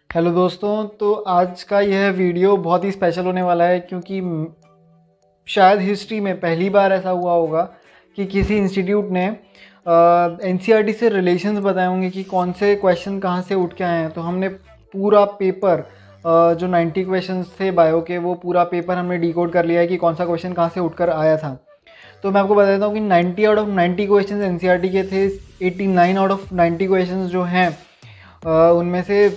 Hello दोस्तों, तो आज का यह वीडियो बहुत ही स्पेशल होने वाला है क्योंकि शायद हिस्ट्री में पहली बार ऐसा हुआ होगा कि किसी इंस्टीट्यूट ने एनसीईआरटी से रिलेशंस बताए होंगे कि कौन से क्वेश्चन कहाँ से उठ के आए हैं। तो हमने पूरा पेपर जो 90 क्वेश्चंस थे बायो के, वो पूरा पेपर हमने डिकोड कर लिया है कि कौन सा क्वेश्चन कहाँ से उठकर आया था। तो मैं आपको बता देता हूँ कि 90 आउट ऑफ 90 क्वेश्चन एनसीईआरटी के थे। 89 आउट ऑफ 90 क्वेश्चन जो हैं उनमें से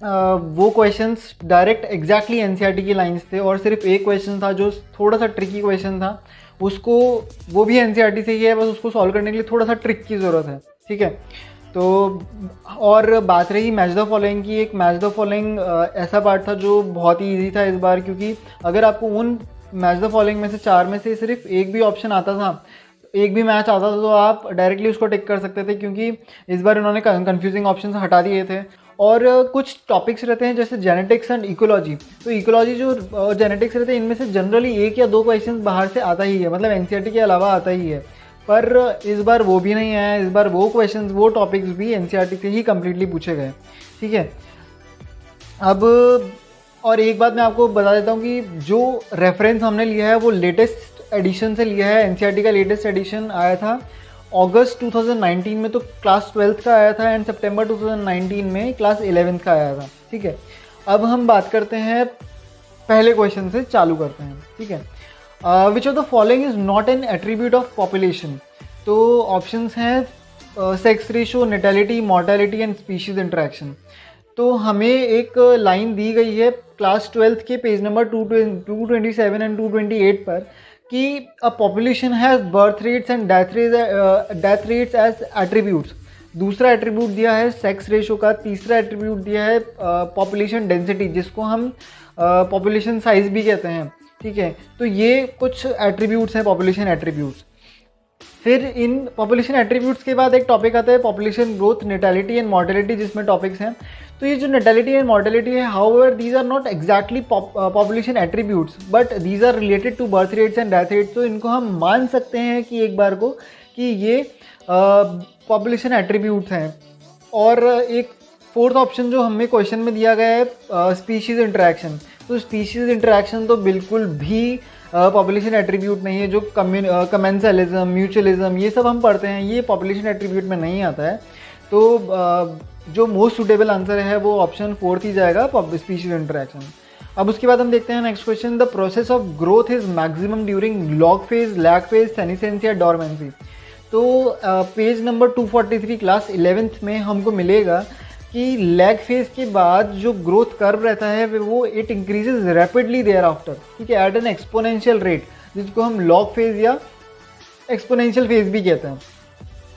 वो क्वेश्चंस डायरेक्ट एग्जैक्टली एनसीईआरटी की लाइंस थे और सिर्फ एक क्वेश्चन था जो थोड़ा सा ट्रिकी क्वेश्चन था। उसको वो भी एनसीईआरटी से ही है, बस उसको सॉल्व करने के लिए थोड़ा सा ट्रिक की ज़रूरत है। ठीक है, तो और बात रही मैच द फॉलोइंग की। एक मैच द फॉलोइंग ऐसा पार्ट था जो बहुत ही ईजी था इस बार, क्योंकि अगर आपको उन मैच द फॉलोइंग में से 4 में से सिर्फ एक भी ऑप्शन आता था, एक भी मैच आता था, तो आप डायरेक्टली उसको टिक कर सकते थे, क्योंकि इस बार उन्होंने कंफ्यूजिंग ऑप्शन हटा दिए थे। और कुछ टॉपिक्स रहते हैं जैसे जेनेटिक्स एंड इकोलॉजी। तो इकोलॉजी जो जेनेटिक्स रहते हैं, इनमें से जनरली 1 या 2 क्वेश्चन बाहर से आता ही है, मतलब एनसीईआरटी के अलावा आता ही है। पर इस बार वो भी नहीं आया। इस बार वो क्वेश्चंस, वो टॉपिक्स भी एनसीईआरटी से ही कम्प्लीटली पूछे गए। ठीक है, अब और एक बात मैं आपको बता देता हूँ कि जो रेफरेंस हमने लिया है वो लेटेस्ट एडिशन से लिया है। एनसीईआरटी का लेटेस्ट एडिशन आया था अगस्त 2019 में, तो क्लास 12th का आया था, एंड सितंबर 2019 में क्लास 11th का आया था। ठीक है, अब हम बात करते हैं, पहले क्वेश्चन से चालू करते हैं। ठीक है, which of the following is not an attribute of population. तो ऑप्शंस हैं sex ratio, natality, mortality and species interaction. तो हमें एक लाइन दी गई है क्लास 12th के पेज नंबर 227 एंड 228 पर कि a population has birth rates and death rates as attributes. दूसरा एट्रीब्यूट दिया है सेक्स रेशो का। तीसरा एट्रीब्यूट दिया है पॉपुलेशन डेंसिटी, जिसको हम पॉपुलेशन साइज भी कहते हैं। ठीक है, तो ये कुछ एट्रीब्यूट्स हैं, पॉपुलेशन एट्रीब्यूट्स। फिर इन पॉपुलेशन एट्रीब्यूट्स के बाद एक टॉपिक आता है population growth, natality and mortality, जिसमें टॉपिक्स हैं। तो ये जो नेटेलिटी एंड मॉर्टेलिटी है, however these are not exactly population attributes, but these are related to birth rates and death rates. तो इनको हम मान सकते हैं कि एक बार को कि ये पॉपुलेशन एट्रीब्यूट्स हैं। और एक फोर्थ ऑप्शन जो हमें क्वेश्चन में दिया गया है स्पीशीज़ इंटरेक्शन। तो स्पीशीज़ इंटरेक्शन तो बिल्कुल भी पॉपुलेशन एट्रीब्यूट नहीं है। जो कमेंसलिज्म, म्यूचुअलिज्म, ये सब हम पढ़ते हैं, ये पॉपुलेशन एट्रीब्यूट में नहीं आता है। तो जो मोस्ट सुटेबल आंसर है वो ऑप्शन 4th ही जाएगा, स्पीशीज इंटरेक्शन। अब उसके बाद हम देखते हैं next question, the process of growth is maximum during log phase, lag phase, senescence या डॉर्मेंसी। तो पेज नंबर 243 क्लास 11th में हमको मिलेगा कि लैग फेज के बाद जो ग्रोथ कर्व रहता है वो it increases rapidly thereafter. ठीक है, एट एन एक्सपोनेंशियल रेट, जिसको हम लॉग फेज या एक्सपोनेंशियल फेज भी कहते हैं।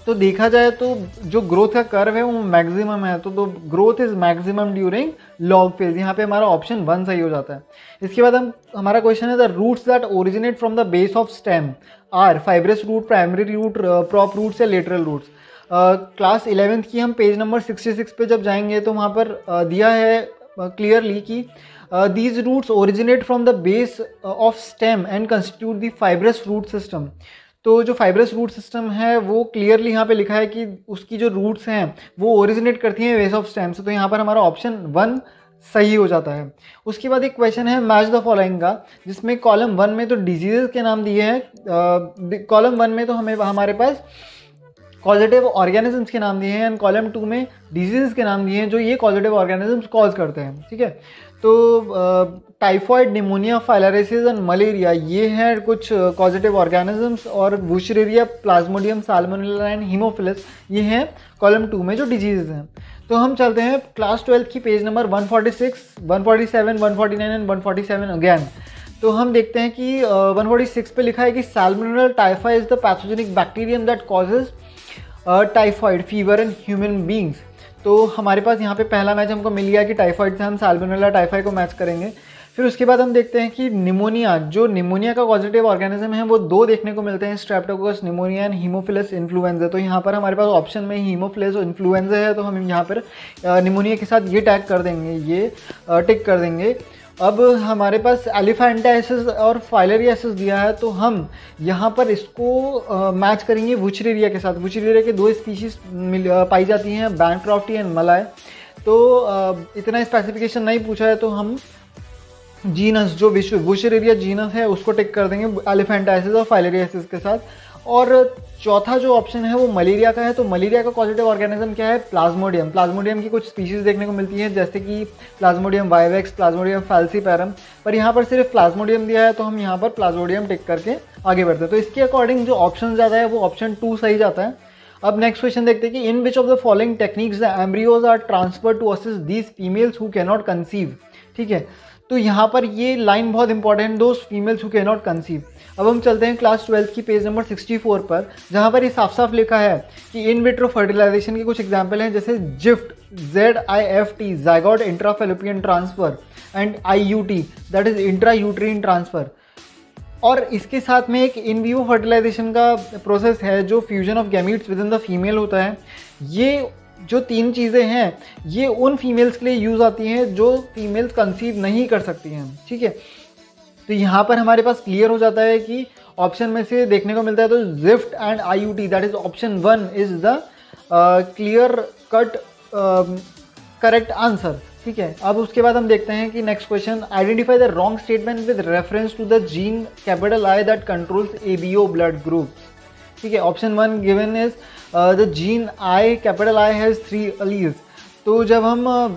तो देखा जाए तो जो ग्रोथ का कर्व है वो मैक्सिमम है, तो growth is maximum during log phase. यहाँ पे हमारा ऑप्शन 1 सही हो जाता है। इसके बाद हमारा क्वेश्चन है the roots that originate from the base of stem are fibrous root, primary root, prop roots या लेटरल रूट्स। क्लास 11th की हम पेज नंबर 66 पे जब जाएंगे तो वहाँ पर दिया है क्लियरली कि these roots originate from the base of stem and constitute the fibrous root system। तो जो फाइब्रस रूट सिस्टम है वो क्लियरली यहाँ पे लिखा है कि उसकी जो रूट्स हैं वो ओरिजिनेट करती हैं बेस ऑफ स्टेम से। तो यहाँ पर हमारा ऑप्शन 1 सही हो जाता है। उसके बाद एक क्वेश्चन है मैच द फॉलोइंग का, जिसमें कॉलम 1 में तो डिजीजेस के नाम दिए हैं। कॉलम 1 में तो हमारे पास कॉजेटिव ऑर्गेनिजम्स के नाम दिए हैं, एंड कॉलम 2 में डिजीज के नाम दिए हैं जो ये कॉजेटिव ऑर्गेनिजम्स कॉज करते हैं। ठीक है, तो typhoid, pneumonia, filariasis and malaria, ये हैं कुछ कॉजेटिव ऑर्गेनिजम्स, और Wuchereria, Plasmodium, salmonella and Haemophilus, ये हैं कॉलम 2 में जो डिजीज़ हैं। तो हम चलते हैं क्लास 12th की पेज नंबर 146, 147, 149 एंड 147 अगैन। तो हम देखते हैं कि 146 पे लिखा है कि salmonella typhi is the pathogenic bacterium that causes typhoid fever in human beings. तो हमारे पास यहाँ पे पहला मैच हमको मिल गया कि टाइफॉइड से हम साल्मोनेला टाइफाई को मैच करेंगे। फिर उसके बाद हम देखते हैं कि निमोनिया, जो निमोनिया का पॉजिटिव ऑर्गेनिज्म है वो 2 देखने को मिलते हैं, Streptococcus pneumonia and Haemophilus influenza. तो यहाँ पर हमारे पास ऑप्शन में हीमोफिलस और इन्फ्लुएंजा है, तो हम यहाँ पर निमोनिया के साथ ये टैग कर देंगे, ये टिक कर देंगे। अब हमारे पास एलिफेंटाइसिस और फाइलेरियासिस दिया है, तो हम यहाँ पर इसको मैच करेंगे वुचरेरिया के साथ। वुचरेरिया के 2 स्पीशीज पाई जाती हैं, बैनक्रॉफ्टी एंड मलाय। तो इतना स्पेसिफिकेशन नहीं पूछा है तो हम जीनस जो विशेरेरिया जीनस है उसको टिक कर देंगे एलिफेंटाइसिस और फाइलेरियासिस के साथ। और चौथा जो ऑप्शन है वो मलेरिया का है। तो मलेरिया का कॉजेटिव ऑर्गेनिज्म क्या है? प्लाज्मोडियम। प्लाज्मोडियम की कुछ स्पीशीज देखने को मिलती है जैसे कि प्लाज्मोडियम वाइवेक्स, प्लाज्मोडियम फैल्सीपैरम, पर यहाँ पर सिर्फ प्लाज्मोडियम दिया है तो हम यहाँ पर प्लाज्मोडियम टिक करके आगे बढ़ते हैं। तो इसके अकॉर्डिंग जो ऑप्शन ज़्यादा है वो ऑप्शन 2 सही जाता है। अब नेक्स्ट क्वेश्चन देखते हैं कि in which of the following techniques the embryos are transfer to assist these females who can not conceive. ठीक है, तो यहाँ पर ये लाइन बहुत इंपॉर्टेंट है, those females who can not conceive. अब हम चलते हैं क्लास 12 की पेज नंबर 64 पर, जहाँ पर ये साफ साफ लिखा है कि इन विट्रो फर्टिलाइजेशन के कुछ एग्जाम्पल हैं जैसे gift, ZIFT zygote intrafallopian transfer, and IUT that is intra uterine transfer. और इसके साथ में एक इन विवो फर्टिलाइजेशन का प्रोसेस है जो fusion of gametes with in the female होता है। ये जो 3 चीज़ें हैं ये उन फीमेल्स के लिए यूज़ आती हैं जो फीमेल्स कंसीव नहीं कर सकती हैं। ठीक है, तो यहाँ पर हमारे पास क्लियर हो जाता है कि ऑप्शन में से देखने को मिलता है तो GIFT and IUT that is option 1 is the clear cut correct answer. ठीक है, अब उसके बाद हम देखते हैं कि next question, identify the wrong statement with reference to the gene capital I that controls ABO blood group. ठीक है, option 1 given is the gene I capital I has 3 alleles। तो जब हम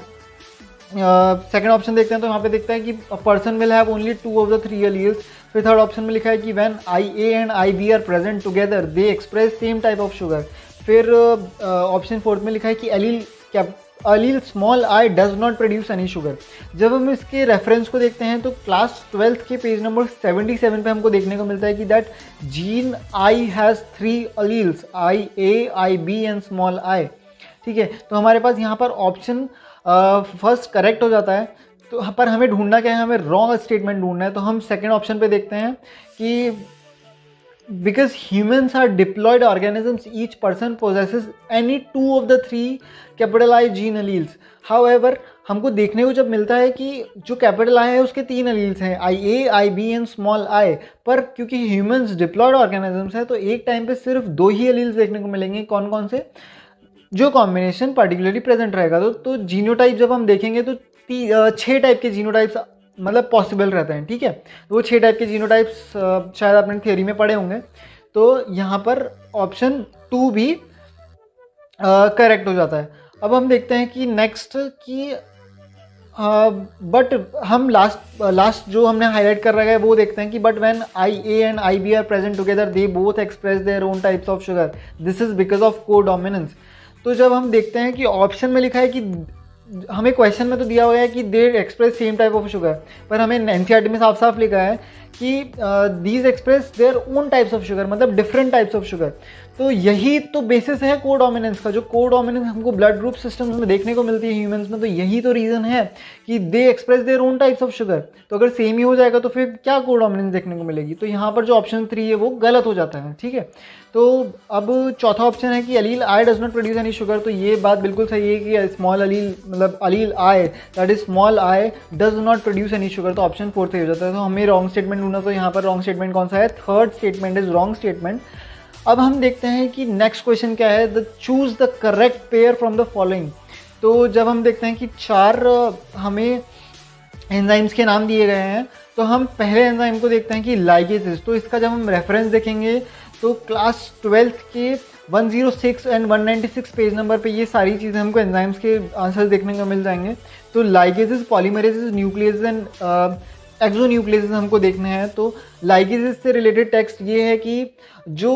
सेकंड ऑप्शन देखते हैं तो यहाँ पे देखते हैं कि person will have only 2 of the 3 alleles। फिर थर्ड ऑप्शन में लिखा है कि when IA and IB are present together they express same type of sugar. फिर ऑप्शन 4 में लिखा है कि allele small I does not produce any sugar. जब हम इसके रेफरेंस को देखते हैं तो क्लास 12 के पेज नंबर 77 पे हमको देखने को मिलता है कि that gene I has 3 alleles IA, IB and small I। ठीक है, तो हमारे पास यहाँ पर ऑप्शन फर्स्ट करेक्ट हो जाता है। तो पर हमें ढूंढना क्या है? हमें रॉन्ग स्टेटमेंट ढूंढना है। तो हम सेकेंड ऑप्शन पे देखते हैं कि because humans are diploid organisms, each person possesses any 2 of the 3 capital I gene alleles. However, हमको देखने को जब मिलता है कि जो कैपिटल I है उसके 3 alleles हैं IA, IB and small I, पर क्योंकि humans diploid organisms है तो एक टाइम पे सिर्फ 2 ही alleles देखने को मिलेंगे। कौन कौन से? जो कॉम्बिनेशन पर्टिकुलरली प्रेजेंट रहेगा। तो जीनोटाइप जब हम देखेंगे तो 6 टाइप के जीनोटाइप्स मतलब पॉसिबल रहते हैं। ठीक है, तो वो 6 टाइप के जीनोटाइप्स शायद आपने थ्योरी में पढ़े होंगे। तो यहाँ पर ऑप्शन 2 भी करेक्ट हो जाता है। अब हम देखते हैं कि नेक्स्ट कि बट हम लास्ट जो हमने हाईलाइट कर रखा है वो देखते हैं कि but when IA and IB are present together they both express their own types of sugar, this is because of codominance. तो जब हम देखते हैं कि ऑप्शन में लिखा है कि हमें क्वेश्चन में तो दिया हुआ है कि they express same type of sugar, पर हमें NCERT में साफ साफ लिखा है कि these express their own types of sugar, मतलब डिफरेंट टाइप्स ऑफ शुगर। तो यही तो बेसिस है कोडोमिनेंस का। जो कोडोमिनेंस हमको ब्लड ग्रुप सिस्टम्स में देखने को मिलती है ह्यूमंस में, तो यही तो रीज़न है कि they express their own types of sugar. तो अगर सेम ही हो जाएगा तो फिर क्या कोडोमिनेंस देखने को मिलेगी? तो यहाँ पर जो ऑप्शन 3 है वो गलत हो जाता है। ठीक है, तो अब चौथा ऑप्शन है कि allele I does not produce any sugar. तो ये बात बिल्कुल सही है कि स्मॉल allele मतलब allele I that is small I does not produce any sugar. तो ऑप्शन 4 सही हो जाता है। तो हमें रॉन्ग स्टेटमेंट ढूंढना, तो यहाँ पर रॉन्ग स्टेटमेंट कौन सा है? Third statement is wrong statement. अब हम देखते हैं कि नेक्स्ट क्वेश्चन क्या है, the choose the correct pair from the following. तो जब हम देखते हैं कि 4 हमें एंजाइम्स के नाम दिए गए हैं, तो हम पहले एंजाइम को देखते हैं कि लाइगेसेस। तो इसका जब हम रेफरेंस देखेंगे तो क्लास 12 के 106 एंड 196 पेज नंबर पे ये सारी चीज़ें हमको एंजाइम्स के आंसर्स देखने को मिल जाएंगे। तो लाइगेसेस, पॉलीमरेसेस, न्यूक्लियसेस एंड एक्सोन्यूक्लियसेस हमको देखने हैं। तो लाइगेसेस से रिलेटेड टेक्स्ट ये है कि जो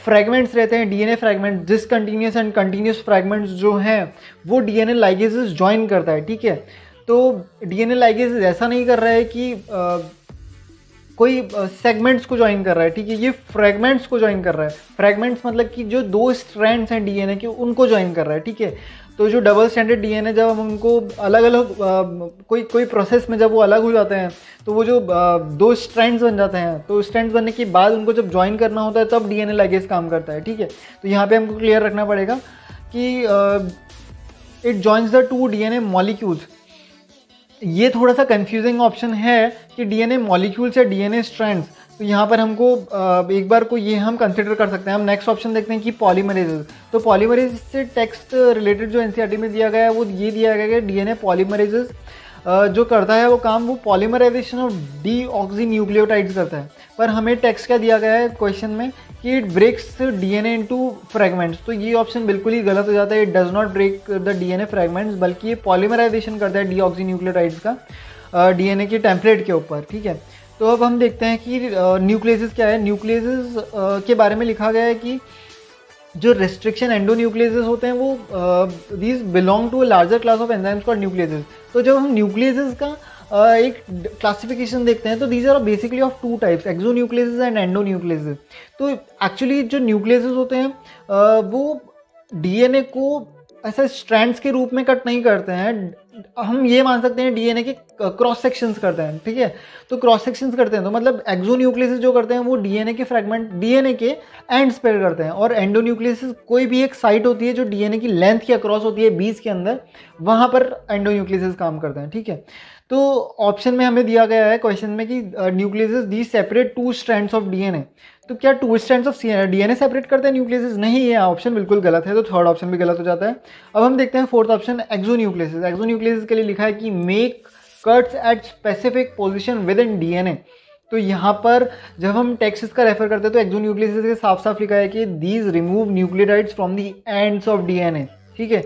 फ्रैगमेंट्स रहते हैं DNA fragment, discontinuous and continuous fragments जो हैं वो डीएनए लाइगेसेस ज्वाइन करता है। ठीक है, तो डीएनए लाइगेसेस ऐसा नहीं कर रहा है कि कोई सेगमेंट्स को ज्वाइन कर रहा है। ठीक है, ये फ्रैगमेंट्स को ज्वाइन कर रहा है। फ्रैगमेंट्स मतलब कि जो 2 स्ट्रैंड्स हैं डीएनए के उनको ज्वाइन कर रहा है। ठीक है, तो जो डबल स्टैंडर्ड डीएनए जब हम उनको अलग अलग कोई प्रोसेस में जब वो अलग हो जाते हैं तो वो जो 2 स्ट्रैंड्स बन जाते हैं, तो स्ट्रैंड्स बनने के बाद उनको जब ज्वाइन करना होता है तब डीएनए लाइगेस काम करता है। ठीक है, तो यहाँ पे हमको क्लियर रखना पड़ेगा कि it joins the 2 DNA molecules. ये थोड़ा सा कंफ्यूजिंग ऑप्शन है कि डीएनए मॉलिक्यूल्स या डीएनए स्ट्रैंड्स, तो यहाँ पर हमको एक बार को ये हम कंसिडर कर सकते हैं। हम नेक्स्ट ऑप्शन देखते हैं कि पॉलीमरेजेस। तो पॉलीमरेजेस से टेक्स्ट रिलेटेड जो एनसीईआरटी में दिया गया है वो ये दिया गया है डीएनए पॉलीमरेजेस जो करता है वो काम, वो पॉलीमराइजेशन ऑफ डीऑक्सी न्यूक्लियोटाइड्स करता है। पर हमें टेक्स्ट क्या दिया गया है क्वेश्चन में कि it breaks DNA into fragments. तो ये ऑप्शन बिल्कुल ही गलत हो जाता है। It does not break the DNA fragments, बल्कि ये पॉलीमराइजेशन करता है डीऑक्सी न्यूक्लियोटाइड्स का डीएनए के टेम्पलेट के ऊपर। ठीक है, तो अब हम देखते हैं कि न्यूक्लियसेस क्या है। न्यूक्लियसेस के बारे में लिखा गया है कि जो रेस्ट्रिक्शन एंडोन्यूक्लियसेस होते हैं वो these belong to a larger class of enzymes called nucleases. तो जब हम न्यूक्लियसेस का एक क्लासिफिकेशन देखते हैं तो these are basically of two types, exonucleases and endonucleases. तो एक्चुअली जो न्यूक्लियसेस होते हैं वो डीएनए को ऐसा स्ट्रैंड्स के रूप में कट नहीं करते हैं, हम ये मान सकते हैं डीएनए के क्रॉस सेक्शंस करते हैं। ठीक है, तो क्रॉस सेक्शंस करते हैं तो मतलब एक्सोन्यूक्लियसेस जो करते हैं वो डीएनए के फ्रैगमेंट डीएनए के एंड्स पे करते हैं, और एंडोन्यूक्लियसेस कोई भी एक साइट होती है जो डीएनए की लेंथ के अक्रॉस होती है बीच के अंदर, वहाँ पर एंडोन्यूक्लियसेस काम करते हैं। ठीक है, तो ऑप्शन में हमें दिया गया है क्वेश्चन में कि nucleases the separate two strands of DNA. तो क्या two strands of DNA separate करते हैं न्यूक्लियसेस? नहीं, ये ऑप्शन बिल्कुल गलत है, तो थर्ड ऑप्शन भी गलत हो जाता है। अब हम देखते हैं फोर्थ ऑप्शन एक्सोन्यूक्लियसेस। एक्सोन्यूक्लियसेस के लिए लिखा है कि make cuts at specific position with in DNA. तो यहाँ पर जब हम टेक्स्ट का रेफर करते हैं तो एक्सोन्यूक्लियसेस के साफ साफ लिखा है कि these remove nucleotides from the ends of DNA. ठीक है,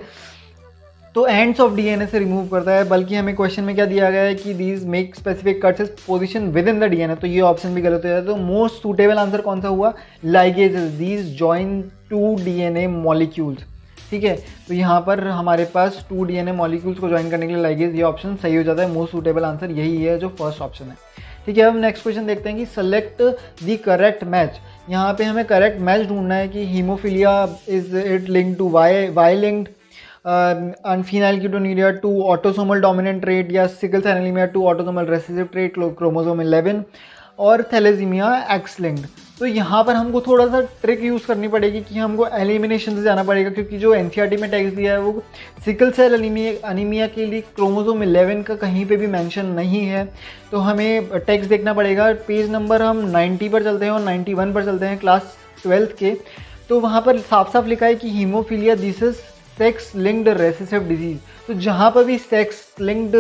तो एंड्स ऑफ डीएनए से रिमूव करता है, बल्कि हमें क्वेश्चन में क्या दिया गया है कि these make specific cuts position with in the DNA. तो ये ऑप्शन भी गलत हो जाता है। तो मोस्ट सूटेबल आंसर कौन सा हुआ? Ligases, these join two DNA molecules. ठीक है, तो यहाँ पर हमारे पास टू डीएनए मॉलिक्यूल्स को ज्वाइन करने के लिए लाइगेज, ये ऑप्शन सही हो जाता है। मोस्ट सूटेबल आंसर यही है जो फर्स्ट ऑप्शन है। ठीक है, अब नेक्स्ट क्वेश्चन देखते हैं कि सेलेक्ट द करेक्ट मैच। यहाँ पे हमें करेक्ट मैच ढूंढना है कि haemophilia is it linked to Y linked phenylketonuria to autosomal dominant trait, या sickle cell anaemia to autosomal recessive trait chromosome 11, और थैलेसीमिया एक्स लिंक्ड। तो यहाँ पर हमको थोड़ा सा ट्रिक यूज़ करनी पड़ेगी कि हमको एलिमिनेशन से जाना पड़ेगा, क्योंकि जो एनसीईआरटी में टेक्स्ट दिया है वो सिकल सेल एनीमिया के लिए क्रोमोसोम 11 का कहीं पे भी मेंशन नहीं है। तो हमें टेक्स्ट देखना पड़ेगा। पेज नंबर हम 90 पर चलते हैं और 91 पर चलते हैं क्लास 12 के। तो वहाँ पर साफ साफ लिखा है कि haemophilia this is sex linked recessive disease. तो जहाँ पर भी सेक्स लिंक्ड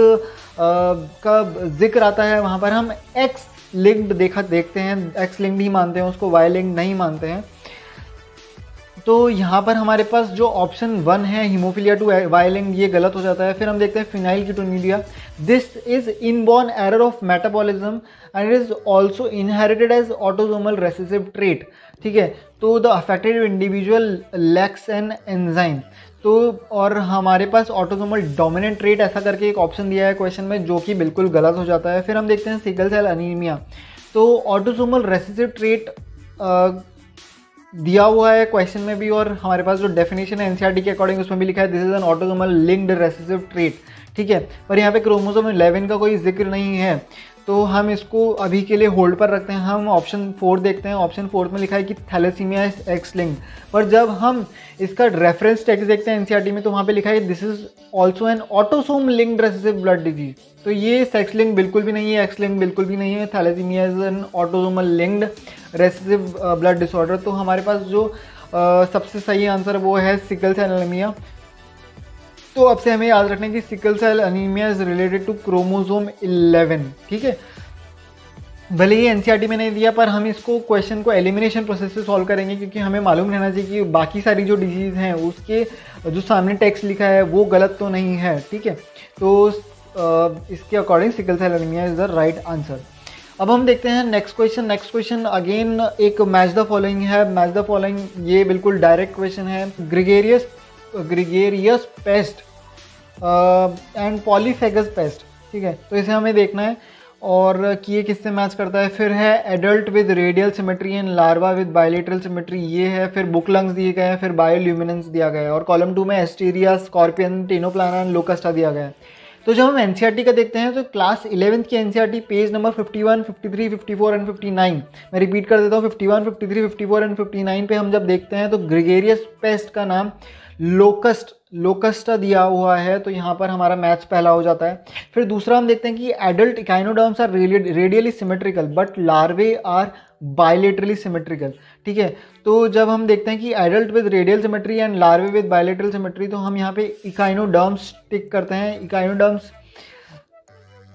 का जिक्र आता है वहाँ पर हम एक्स लिंक्ड देखते हैं, एक्स लिंक्ड ही मानते हैं उसको, वाई लिंक्ड नहीं मानते हैं। तो यहाँ पर हमारे पास जो ऑप्शन 1 है हीमोफीलिया टू वाई लिंक्ड, ये गलत हो जाता है। फिर हम देखते हैं phenylketonuria, this is inborn error of metabolism and is also inherited as autosomal recessive trait. ठीक है, तो the affected individual lacks an enzyme. तो और हमारे पास ऑटोसोमल डोमिनेंट ट्रेट ऐसा करके एक ऑप्शन दिया है क्वेश्चन में, जो कि बिल्कुल गलत हो जाता है। फिर हम देखते हैं सिकल सेल एनीमिया। तो ऑटोसोमल रेसेसिव ट्रेट दिया हुआ है क्वेश्चन में भी, और हमारे पास जो डेफिनेशन है एनसीईआरटी के अकॉर्डिंग उसमें भी लिखा है this is an autosomal linked recessive trait. ठीक है, पर यहाँ पे क्रोमोसोम 11 का कोई जिक्र नहीं है, तो हम इसको अभी के लिए होल्ड पर रखते हैं। हम ऑप्शन 4 देखते हैं। ऑप्शन 4 में लिखा है कि थैलेसीमिया इज एक्स लिंक्ड, पर जब हम इसका रेफरेंस टेक्स्ट देखते हैं एनसीईआरटी में तो वहाँ पे लिखा है this is also an autosome linked recessive blood disease. तो ये सेक्स लिंक बिल्कुल भी नहीं है, एक्स लिंक बिल्कुल भी नहीं है। Thalassaemia is an autosomal linked recessive blood disorder. तो हमारे पास जो सबसे सही आंसर वो है सिकल सेल एनीमिया। तो अब से हमें याद रखना है कि sickle cell anaemia is related to chromosome 11। ठीक है, भले ही एनसीईआरटी में नहीं दिया पर हम इसको क्वेश्चन को एलिमिनेशन प्रोसेस से सॉल्व करेंगे, क्योंकि हमें मालूम रहना चाहिए कि बाकी सारी जो डिजीज़ हैं उसके जो सामने टेक्स्ट लिखा है वो गलत तो नहीं है। ठीक है, तो इसके according sickle cell anaemia is the right answer. अब हम देखते हैं next question. Next question again एक मैच द फॉलोइंग है। मैच द फॉलोइंग ये बिल्कुल डायरेक्ट क्वेश्चन है। Gregarious pest and polyphagous pest. ठीक है, तो इसे हमें देखना है और कि ये किससे मैच करता है। फिर है adult with radial symmetry and larva with bilateral symmetry, ये है। फिर बुक लंग्स दिए गए हैं, फिर बायोल्यूमिनेंस दिया गया है, और कॉलम 2 में एस्टेरिया, स्कॉर्पियन, टेनोप्लाना एंड लोकस्टा दिया गया है। तो जब हम एनसीईआरटी का देखते हैं तो क्लास 11th की एनसीईआरटी पेज नंबर 51, 53, 54 एंड 59, मैं रिपीट कर देता हूँ 51, 53, 54 एंड 59 पे हम जब देखते हैं तो ग्रेगेरियस पेस्ट का नाम लोकस्टा दिया हुआ है। तो यहाँ पर हमारा मैच पहला हो जाता है। फिर दूसरा हम देखते हैं कि adult echinoderms are radially symmetrical but larvae are bilaterally symmetrical. ठीक है, तो जब हम देखते हैं कि adult with radial symmetry and larvae with bilateral symmetry, तो हम यहाँ पे इकाइनोडर्म्स टिक करते हैं। इकाइनोडर्म्स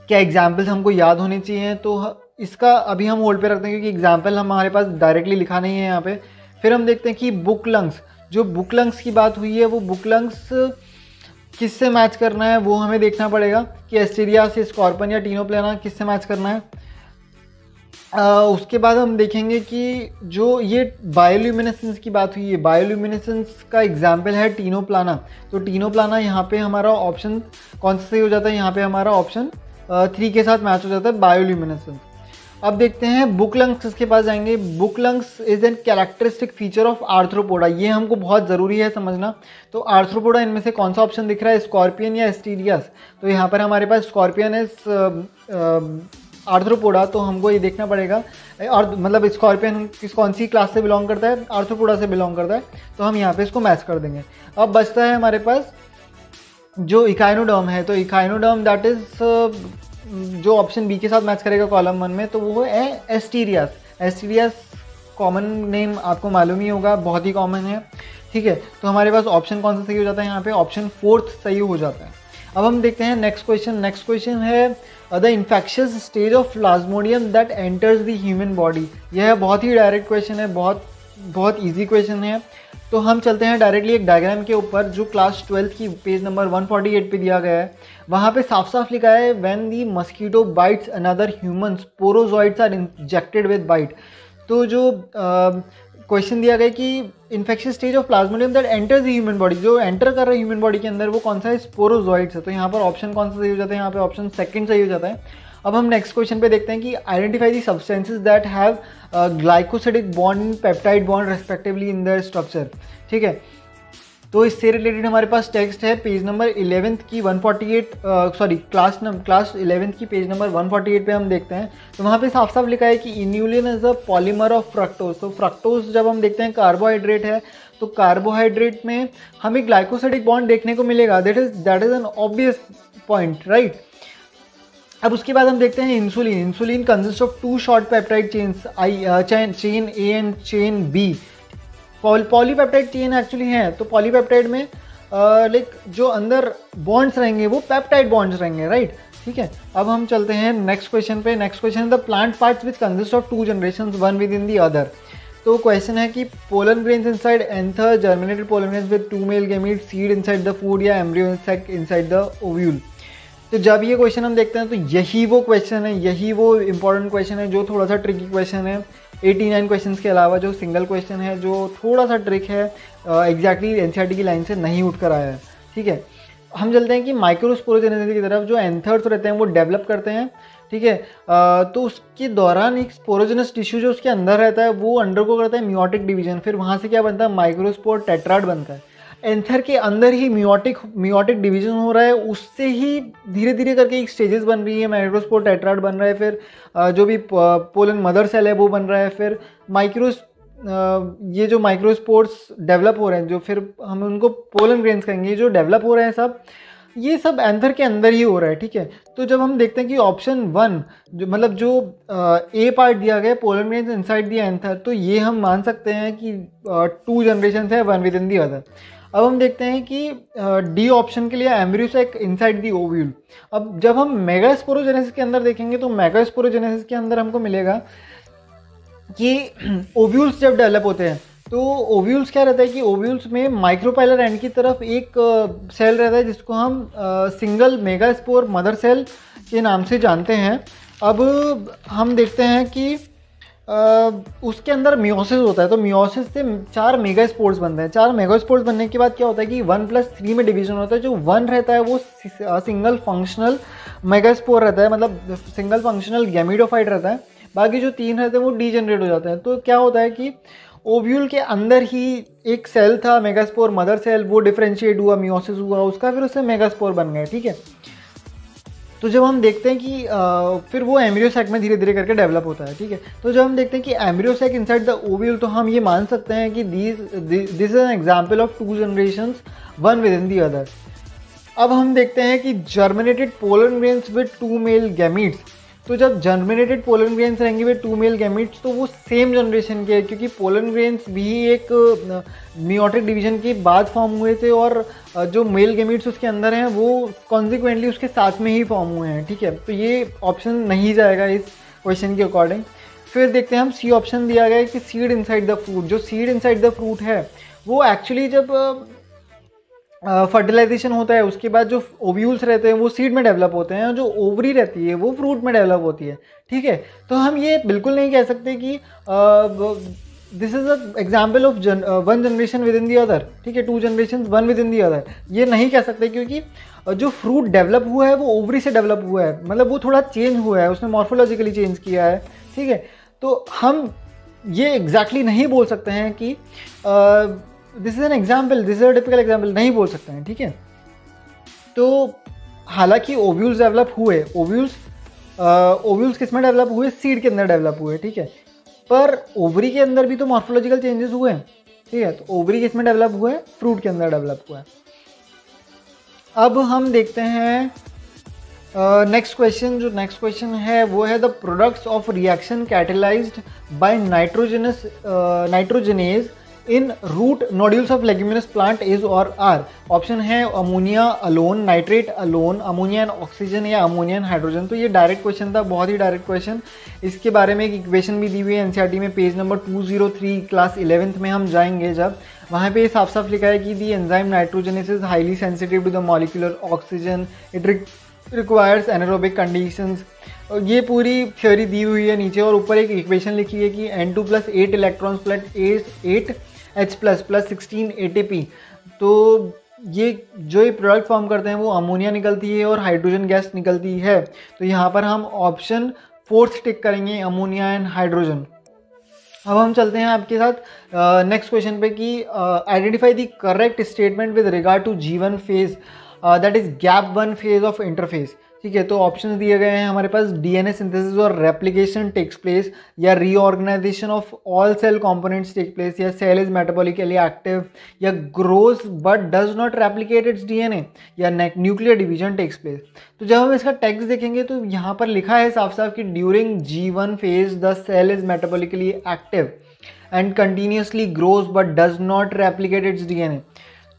क्या एग्जाम्पल्स हमको याद होने चाहिए, तो इसका अभी हम होल्ड पे रखते हैं क्योंकि एग्जाम्पल हमारे पास डायरेक्टली लिखा नहीं है यहाँ पे। फिर हम देखते हैं कि बुक लंग्स, जो बुक लंग्स की बात हुई है वो बुक लंग्स किससे मैच करना है वो हमें देखना पड़ेगा कि एस्टेरिया से स्कॉर्पन या टीनोप्लाना किससे मैच करना है। उसके बाद हम देखेंगे कि जो ये बायोल्यूमिनेसेंस की बात हुई है, बायोल्यूमिनेसेंस का एग्जाम्पल है टीनोप्लाना। तो टीनोप्लाना यहाँ पे हमारा ऑप्शन कौन सा सही हो जाता है, यहाँ पे हमारा ऑप्शन 3 के साथ मैच हो जाता है, बायोल्यूमिनेसेंस। अब देखते हैं बुक लंग्स किसके पास जाएंगे। Book lungs is an characteristic feature of arthropoda, ये हमको बहुत ज़रूरी है समझना। तो आर्थ्रोपोडा इनमें से कौन सा ऑप्शन दिख रहा है, स्कॉर्पियन या एस्टीरियस। तो यहाँ पर हमारे पास स्कॉर्पियन है आर्थ्रोपोडा, तो हमको ये देखना पड़ेगा और मतलब स्कॉर्पियन कौन सी क्लास से बिलोंग करता है, आर्थ्रोपोडा से बिलोंग करता है, तो हम यहाँ पे इसको मैच कर देंगे। अब बचता है हमारे पास जो इकाइनोडर्म है, तो इकाइनोडर्म दैट इज जो ऑप्शन बी के साथ मैच करेगा कॉलम 1 में, तो वो है एस्टीरियस। एस्टीरियस कॉमन नेम आपको मालूम ही होगा, बहुत ही कॉमन है। ठीक है, तो हमारे पास ऑप्शन कौन सा सही हो जाता है, यहाँ पे ऑप्शन 4 सही हो जाता है। अब हम देखते हैं नेक्स्ट क्वेश्चन। नेक्स्ट क्वेश्चन है the infectious stage of plasmodium that enters the human body. यह बहुत ही डायरेक्ट क्वेश्चन है, बहुत ईजी क्वेश्चन है। तो हम चलते हैं डायरेक्टली एक डायग्राम के ऊपर जो क्लास 12 की पेज नंबर 148 पे दिया गया है। वहाँ पे साफ साफ लिखा है when the mosquito bites another human sporozoites are injected with bite. तो जो क्वेश्चन दिया गया कि infectious stage of plasmodium that enters the human body, जो एंटर कर रहा है ह्यूमन बॉडी के अंदर वो कौन सा है, स्पोरोजॉइड्स है। तो यहाँ पर ऑप्शन कौन सा सही हो जाता है, यहाँ पे ऑप्शन 2 सही हो जाता है। अब हम नेक्स्ट क्वेश्चन पे देखते हैं कि identify the substances that have glycosidic bond peptide bond respectively in the structure. ठीक है, तो इससे रिलेटेड हमारे पास टेक्स्ट है पेज नंबर 11 की 148 क्लास 11 की पेज नंबर 148 पे हम देखते हैं। तो वहाँ पे साफ साफ लिखा है कि inulin is a polymer of fructose. तो फ्रक्टोज जब हम देखते हैं कार्बोहाइड्रेट है, तो कार्बोहाइड्रेट में हमें ग्लाइकोसिडिक बॉन्ड देखने को मिलेगा, that is an obvious point, right. अब उसके बाद हम देखते हैं insulin. Insulin consist of 2 short peptide chain A and chain B. Polypeptide chain actually है, तो पॉलीपेप्टाइड में लाइक जो अंदर बॉन्ड्स रहेंगे वो पेप्टाइड बॉन्ड्स रहेंगे, राइट। ठीक है, अब हम चलते हैं नेक्स्ट क्वेश्चन पे। Next question the plant parts which consist of 2 generations one within the other. तो क्वेश्चन है कि pollen grains inside anther, germinated pollen grains with 2 male gamete, seed inside the food या embryo sac inside the ovule. तो जब ये question हम देखते हैं तो यही वो क्वेश्चन है, यही वो इंपॉर्टेंट क्वेश्चन है जो थोड़ा सा ट्रिकी क्वेश्चन है। 89 क्वेश्चंस के अलावा जो सिंगल क्वेश्चन है जो थोड़ा सा ट्रिक है, एग्जैक्टली एनसीईआरटी की लाइन से नहीं उठ कर आया है। ठीक है, हम चलते हैं कि माइक्रोस्पोरोजेनेसिस की तरफ। जो एंथर्स रहते हैं वो डेवलप करते हैं, ठीक है, तो उसके दौरान एक स्पोरोजेनस टिश्यू जो उसके अंदर रहता है वो अंडरगो करता है मियोटिक डिवीजन। फिर वहाँ से क्या बनता है, माइक्रोस्पोर टेट्राड बनता है। एंथर के अंदर ही मियोटिक डिवीजन हो रहा है, उससे ही धीरे धीरे करके एक स्टेजेस बन रही है, माइक्रोस्पोर टेट्राड बन रहा है, फिर जो भी पोलन मदर सेल है वो बन रहा है, फिर ये जो माइक्रोस्पोर्स डेवलप हो रहे हैं, जो फिर हम उनको पोलन ग्रेन्स कहेंगे, जो डेवलप हो रहे हैं सब ये सब एंथर के अंदर ही हो रहा है। ठीक है, तो जब हम देखते हैं कि ऑप्शन 1 जो मतलब जो ए पार्ट दिया गया pollen grains inside the anther, तो ये हम मान सकते हैं कि 2 जनरेशन है one with in the other. अब हम देखते हैं कि डी ऑप्शन के लिए एम्ब्रियोसेक इनसाइड दी ओव्यूल। अब जब हम मेगास्पोरोजेनेसिस के अंदर देखेंगे तो मेगास्पोरोजेनेसिस के अंदर हमको मिलेगा कि ओव्यूल्स जब डेवलप होते हैं तो ओव्यूल्स क्या रहता है कि ओव्यूल्स में माइक्रोपाइलर एंड की तरफ एक सेल रहता है जिसको हम सिंगल मेगास्पोर मदर सेल के नाम से जानते हैं। अब हम देखते हैं कि उसके अंदर मियोसिस होता है, तो मियोसिस से 4 मेगास्पोर्स बनते हैं। 4 मेगास्पोर्स बनने के बाद क्या होता है कि 1+3 में डिवीजन होता है। जो 1 रहता है वो सिंगल फंक्शनल मेगास्पोर रहता है, मतलब सिंगल फंक्शनल गैमिडोफाइट रहता है। बाकी जो 3 रहते हैं वो डीजेनरेट हो जाते हैं। तो क्या होता है कि ओव्यूल के अंदर ही एक सेल था मेगास्पोर मदर सेल, वो डिफरेंशिएट हुआ, मियोसिस हुआ उसका, फिर उससे मेगास्पोर बन गए। ठीक है, तो जब हम देखते हैं कि फिर वो एम्ब्रियोसेक में धीरे धीरे करके डेवलप होता है। ठीक है, तो जब हम देखते हैं कि एम्ब्रियोसेक इनसाइड द ओव्यूल, तो हम ये मान सकते हैं कि this is an example of 2 generations one with in the other. अब हम देखते हैं कि germinated pollen grains with 2 male gametes. तो जब जर्मिनेटेड पोलन ग्रेन्स रहेंगे विद 2 मेल गैमीट्स तो वो सेम जनरेशन के हैं, क्योंकि पोलन ग्रेन्स भी एक मियोटिक डिवीजन के बाद फॉर्म हुए थे और जो मेल गैमीट्स उसके अंदर हैं वो कॉन्सिक्वेंटली उसके साथ में ही फॉर्म हुए हैं। ठीक है, तो ये ऑप्शन नहीं जाएगा इस क्वेश्चन के अकॉर्डिंग। फिर देखते हैं हम सी ऑप्शन दिया गया है कि सीड इनसाइड द फ्रूट। जो सीड इनसाइड द फ्रूट है वो एक्चुअली जब फर्टिलाइजेशन होता है उसके बाद जो ओव्यूल्स रहते हैं वो सीड में डेवलप होते हैं और जो ओवरी रहती है वो फ्रूट में डेवलप होती है। ठीक है, तो हम ये बिल्कुल नहीं कह सकते कि this is a example of one generation with in the other. ठीक है, 2 generation one with in the other, ये नहीं कह सकते, क्योंकि जो फ्रूट डेवलप हुआ है वो ओवरी से डेवलप हुआ है, मतलब वो थोड़ा चेंज हुआ है, उसने मॉर्फोलॉजिकली चेंज किया है। ठीक है, तो हम ये एग्जैक्टली नहीं बोल सकते हैं कि this is an example, this is a typical example, नहीं बोल सकते हैं। ठीक है, तो हालांकि ओव्यूल्स डेवलप हुए, ओव्यूल्स किस में डेवलप हुए, सीड के अंदर डेवलप हुए। ठीक है, पर ओवरी के अंदर भी तो मॉर्फोलॉजिकल चेंजेस हुए हैं। ठीक है, तो ओवरी किस में डेवलप हुए, फ्रूट के अंदर डेवलप हुआ है। अब हम देखते हैं नेक्स्ट क्वेश्चन। जो नेक्स्ट क्वेश्चन है वो है the products of reaction catalysed by nitrogenase in root nodules of leguminous plant is और आर। ऑप्शन है ammonia alone, nitrate alone, ammonia and oxygen या अमोनिया एंड हाइड्रोजन। तो ये डायरेक्ट क्वेश्चन था, बहुत ही डायरेक्ट क्वेश्चन। इसके बारे में एक इक्वेशन भी दी हुई है एनसीईआरटी में, पेज नंबर 203 क्लास 11th में हम जाएंगे जब, वहाँ पे साफ साफ लिखा है कि the enzyme nitrogenase is highly sensitive to the molecular oxygen, it requires anaerobic conditions. ये पूरी थ्योरी दी हुई है नीचे, और ऊपर एक इक्वेशन लिखी है कि N2 + 8 electrons plus 8H plus 16 ATP। तो ये जो ये प्रोडक्ट फॉर्म करते हैं वो अमोनिया निकलती है और हाइड्रोजन गैस निकलती है। तो यहाँ पर हम ऑप्शन 4 टिक करेंगे, अमोनिया एंड हाइड्रोजन। अब हम चलते हैं आपके साथ नेक्स्ट क्वेश्चन पे कि identify the correct statement with regard to G1 phase, that is gap 1 phase of interphase. ठीक है, तो ऑप्शंस दिए गए हैं हमारे पास, डीएनए सिंथेसिस और रेप्लिकेशन टेक्स प्लेस, या reorganisation of all cell components take place, या सेल इज मेटाबॉलिकली एक्टिव, या grows but does not replicate its DNA, या न्यूक्लियर डिवीजन टेक्स प्लेस। तो जब हम इसका टेक्स्ट देखेंगे तो यहाँ पर लिखा है साफ साफ कि during G1 phase the cell is metabolically active and continuously grows but does not replicate its DNA.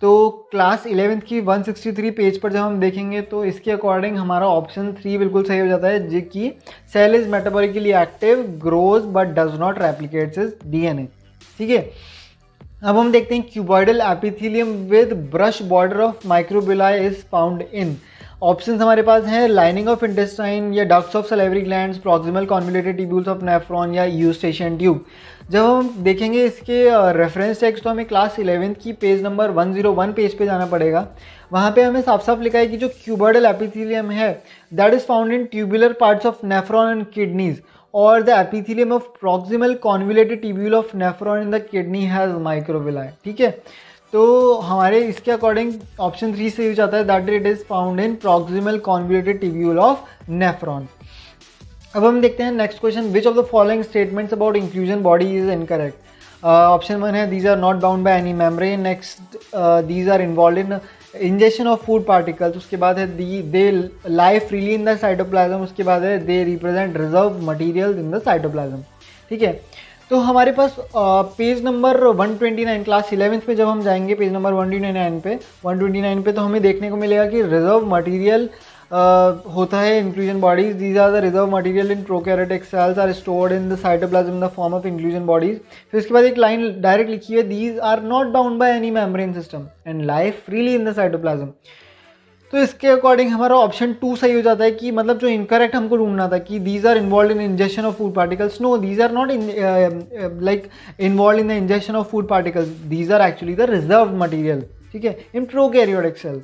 तो क्लास 11th की 163 पेज पर जब हम देखेंगे तो इसके अकॉर्डिंग हमारा ऑप्शन 3 बिल्कुल सही हो जाता है, जो कि cell is metabolically active, grows but does not replicates its DNA. ठीक है, अब हम देखते हैं cuboidal epithelium with brush border of microvilli is found in. Options हमारे पास हैं लाइनिंग ऑफ इंटेस्टाइन, या ducts of salivary glands, proximal convoluted tubules of nephron, या यूस्टेशियन ट्यूब। जब हम देखेंगे इसके रेफरेंस टेक्स्ट तो हमें क्लास 11th की पेज नंबर 101 पेज पे जाना पड़ेगा। वहाँ पे हमें साफ साफ लिखा है कि जो क्यूबॉइडल एपिथेलियम है that is found in tubular parts of nephron and kidneys, और the epithelium of proximal convoluted tubule of nephron in the kidney has microvilli. ठीक है, तो हमारे इसके अकॉर्डिंग ऑप्शन 3 से हो जाता है, that it is found in proximal convoluted tubule of nephron. अब हम देखते हैं next question, which of the following statements about inclusion body is incorrect. Option 1 है these are not bound by any membrane, next these are involve in injection of food particles, उसके बाद है they lie freely in the cytoplasm, उसके बाद है they represent reserve material in the cytoplasm. ठीक है, तो हमारे पास पेज नंबर 129 क्लास 11th में जब हम जाएंगे पेज नंबर 129 पे तो हमें देखने को मिलेगा कि रिजर्व मटेरियल होता है inclusion bodies. These are the reserve material in prokaryotic cells are stored in the cytoplasm in the form of inclusion bodies. फिर इसके बाद एक लाइन डायरेक्ट लिखी है, these are not bound by any membrane system and lie freely in the cytoplasm. तो इसके according हमारा option 2 सही हो जाता है, कि मतलब जो इनकरेक्ट हमको ढूंढना था कि these are involve in injection of food particles, no these are not like involve in the injection of food particles, these are actually the reserve material. ठीक है, इन प्रोकैरियोटिक सेल।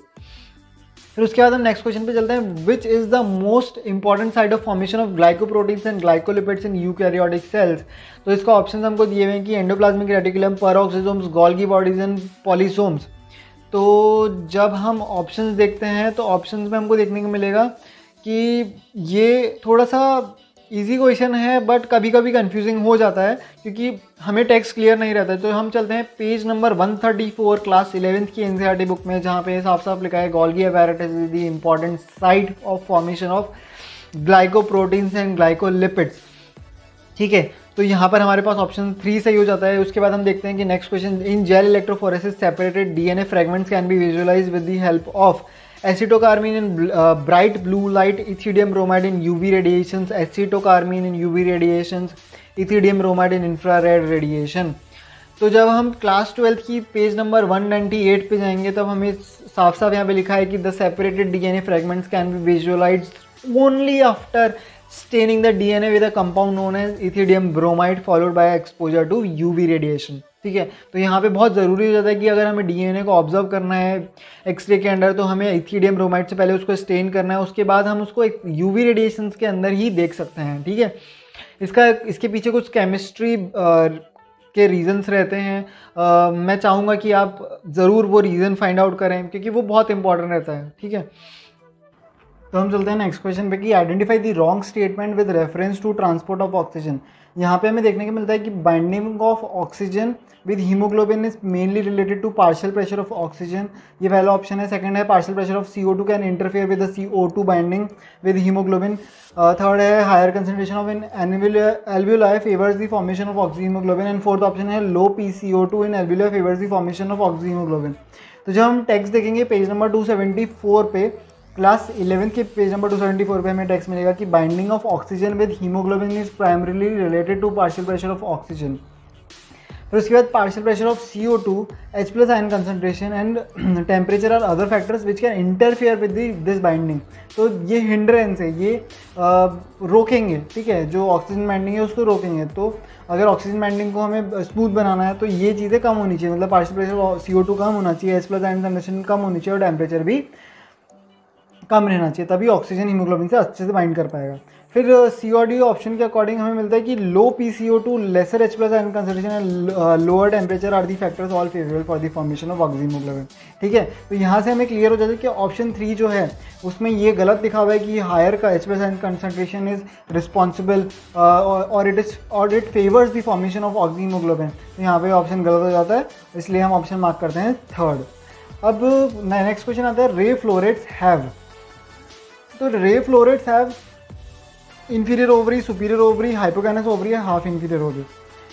फिर उसके बाद हम नेक्स्ट क्वेश्चन पे चलते हैं, which is the most important site of formation of glycoproteins and glycolipids in eukaryotic cells. तो इसका ऑप्शन हमको दिए हुए हैं कि endoplasmic reticulum, peroxisomes, Golgi bodies and polysomes. तो जब हम ऑप्शंस देखते हैं तो ऑप्शंस में हमको देखने को मिलेगा कि ये थोड़ा सा इजी क्वेश्चन है बट कभी कभी कंफ्यूजिंग हो जाता है क्योंकि हमें टेक्स्ट क्लियर नहीं रहता है। तो हम चलते हैं पेज नंबर 134 क्लास 11th की एनसीईआरटी बुक में, जहाँ पे साफ साफ लिखा है Golgi apparatus is the important site of formation of glycoproteins and glycolipids. ठीक है, तो यहाँ पर हमारे पास ऑप्शन 3 सही हो जाता है। उसके बाद हम देखते हैं कि next question, in gel electrophoresis separated DNA fragments can be visualise with the help of acetocarmine in bright blue light, ethidium bromide in UV radiations, acetocarmine in UV radiations, ethidium bromide in infrared radiation। तो जब हम class 12 की page number 198 पे जाएंगे तब हमें साफ साफ यहाँ पे लिखा है कि the separated DNA fragments can B visualised only after staining the DNA with a compound known as ethidium bromide followed by exposure to UV radiation। ठीक है, तो यहाँ पे बहुत ज़रूरी हो जाता है कि अगर हमें डीएनए को ऑब्जर्व करना है एक्सरे के अंदर तो हमें इथिडियम ब्रोमाइड से पहले उसको स्टेन करना है, उसके बाद हम उसको एक यूवी रेडिएशन के अंदर ही देख सकते हैं। ठीक है, इसके पीछे कुछ केमिस्ट्री के रीजंस रहते हैं। मैं चाहूँगा कि आप ज़रूर वो रीज़न फाइंड आउट करें क्योंकि वो बहुत इंपॉर्टेंट रहता है। ठीक है, तो हम चलते हैं नेक्स्ट क्वेश्चन पे कि identify the wrong statement with reference to transport of oxygen. यहाँ पे हमें देखने को मिलता है कि binding of oxygen with haemoglobin is mainly related to partial pressure of oxygen, ये पहला ऑप्शन है। सेकंड है partial pressure of CO2 can interfere with the CO2 binding with haemoglobin. Third है higher concentration of in alveoli favours the formation of oxyhaemoglobin. And fourth option है लो PCO2 in alveoli favours the formation of oxyhaemoglobin. तो जब हम text देखेंगे page number 274 पे, class 11 के page number 274 पे हमें टेक्स्ट मिलेगा कि binding of oxygen with haemoglobin is primarily related to partial pressure of oxygen. फिर उसके बाद partial pressure of CO2, H+ ion concentration and temperature are other factors which can interfere with this binding. तो ये hindrance है, ये रोकेंगे। ठीक है, जो ऑक्सीजन बाइंडिंग है उसको रोकेंगे। तो अगर ऑक्सीजन बाइंडिंग को हमें स्मूथ बनाना है तो ये चीज़ें कम होनी चाहिए, मतलब पार्शियल प्रेशर CO2 कम होना चाहिए, H+ आयन कंसंट्रेशन कम होनी चाहिए और टेम्परेचर भी कम रहना चाहिए, तभी ऑक्सीजन हीमोग्लोबिन से अच्छे से बाइंड कर पाएगा। फिर COD ऑप्शन के अकॉर्डिंग हमें मिलता है कि low PCO2, lesser H+ ion concentration and lower temperature are the factors all favourable for the formation of oxyhaemoglobin. ठीक है, तो यहाँ से हमें क्लियर हो जाता है कि ऑप्शन 3 जो है उसमें ये गलत लिखा हुआ है कि हायर का H+ ion concentration is responsible और it favours the formation of oxyhaemoglobin. तो यहाँ पे ऑप्शन गलत हो जाता है, इसलिए हम ऑप्शन मार्क करते हैं थर्ड। अब नेक्स्ट क्वेश्चन आता है रे फ्लोरेट्स हैव। तो ray florets have inferior ovary, superior ovary, hypogynous ovary या हाफ इंफीरियर ओवरी।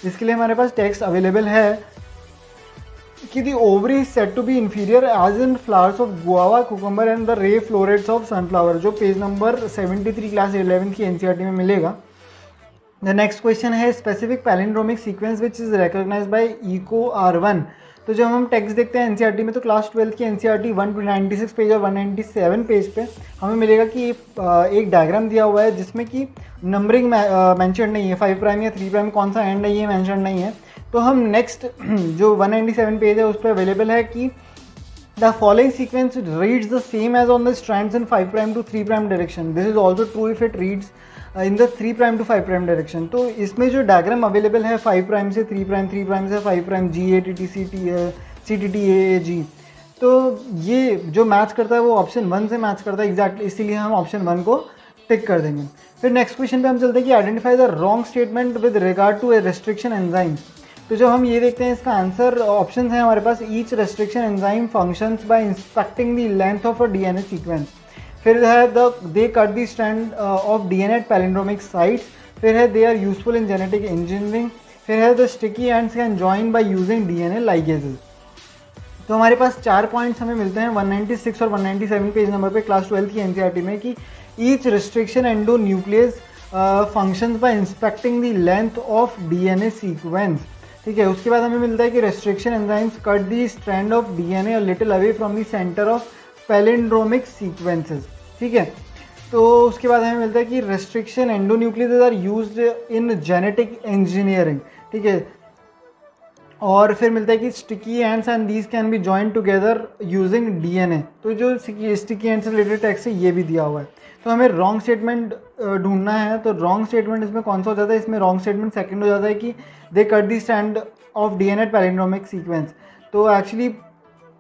इसके लिए हमारे पास टेक्स्ट अवेलेबल है कि the ovary is said to be inferior as in flowers of guava, cucumber and the ray florets of sunflower, जो page number 73 class 11 की NCERT में मिलेगा। द नेक्स्ट क्वेश्चन है specific palindromic sequence which is recognised by EcoR1। तो जब हम text देखते हैं एनसीईआरटी में तो क्लास 12 की एनसीईआरटी 196 पेज और 197 पेज पे हमें मिलेगा कि एक डायग्राम दिया हुआ है जिसमें कि नंबरिंग मेंशन नहीं है, 5 प्राइम या 3 प्राइम कौन सा एंड है ये मेंशन नहीं है। तो हम नेक्स्ट जो 197 पेज है उस पर अवेलेबल है कि the following sequence reads the same as on the strands in 5 prime to 3 prime direction, this is also true if it reads in the 3 prime to 5 prime direction. तो इसमें जो diagram available है 5 prime से 3 prime, 3 prime से 5 prime, GATT CTT AAG, तो ये जो match करता है वो ऑप्शन 1 से मैच करता है एग्जैक्टली, इसीलिए हम ऑप्शन 1 को टिक कर देंगे। फिर नेक्स्ट क्वेश्चन पे हम चलते हैं कि identify the wrong statement with regard to a restriction enzyme. तो जब हम ये देखते हैं इसका आंसर ऑप्शन है हमारे पास, each restriction enzyme functions by inspecting the length of a DNA sequence. फिर है they cut the strand of DNA at palindromic sites. फिर है they are useful in genetic engineering. फिर है the sticky ends can join by using DNA ligases. तो हमारे पास 4 points हमें मिलते हैं 196 और 197 पेज नंबर पे क्लास 12 की एनसीईआरटी में कि each restriction endonuclease functions by inspecting the length of DNA sequence. ठीक है, उसके बाद हमें मिलता है कि restriction enzymes cut the strand of DNA a little away from the centre of palindromic sequences. ठीक है, तो उसके बाद हमें मिलता है कि restriction endonuclease are used in genetic engineering. ठीक है, और फिर मिलता है कि sticky ends and these can be join together using DNA। तो जो स्टिकी एंड से रिलेटेड टेक्स्ट है ये भी दिया हुआ है। तो हमें रॉन्ग स्टेटमेंट ढूंढना है, तो रॉन्ग स्टेटमेंट इसमें कौन सा हो जाता है, इसमें रॉन्ग स्टेटमेंट सेकंड हो जाता है कि they cut the strand of DNA at palindromic sequence. तो एक्चुअली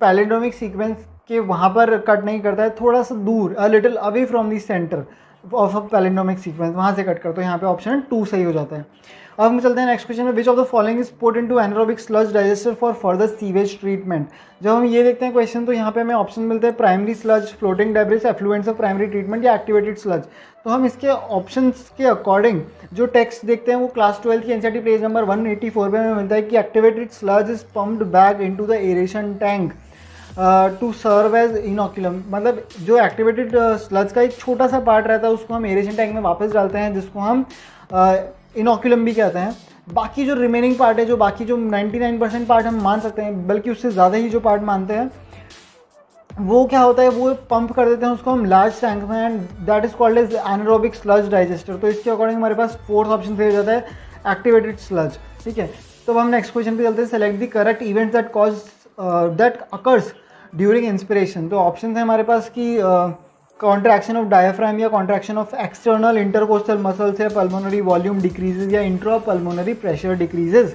पैलिंड्रोमिक सीक्वेंस के वहाँ पर कट नहीं करता है, थोड़ा सा दूर, अ little away from the centre of a palindromic sequence, वहाँ से कट कर, तो यहाँ पे ऑप्शन 2 सही हो जाता है। अब हम चलते हैं नेक्स्ट क्वेश्चन में, विच of the following is put into anaerobic sludge digester for further sewage treatment. जब हम ये देखते हैं क्वेश्चन तो यहाँ पे हमें ऑप्शन मिलते हैं primary sludge, floating debris, effluents of primary treatment या एक्टिवेटेड स्लज। तो हम इसके ऑप्शंस के अकॉर्डिंग जो टेक्स्ट देखते हैं वो क्लास 12 की एनसीईआरटी पेज नंबर 184 पे हमें मिलता है कि activated sludge is pumped back into the aeration tank to serve as inoculum. मतलब जो एक्टिवेटेड स्लज का एक छोटा सा पार्ट रहता है उसको हम एरेशन टैंक में वापस डालते हैं, जिसको हम इनोकुलम भी कहते हैं। बाकी जो रिमेनिंग पार्ट है, जो बाकी जो 99% पार्ट हम मान सकते हैं, बल्कि उससे ज़्यादा ही जो पार्ट मानते हैं, वो क्या होता है, वो पंप कर देते हैं उसको हम लार्ज टैंक में, and that is called as anaerobic sludge digester. तो इसके अकॉर्डिंग हमारे पास फोर्थ ऑप्शन सही हो जाता है एक्टिवेटेड स्लज। ठीक है, तो हम नेक्स्ट क्वेश्चन पे चलते हैं, select the correct events that cause that occurs during inspiration. तो ऑप्शन है हमारे पास कि कॉन्ट्रैक्शन ऑफ डायफ्राम या contraction of external intercostal muscles या पल्मोनरी वॉल्यूम डिक्रीजेज या इंट्रा पल्मोनरी प्रेशर डिक्रीजेज।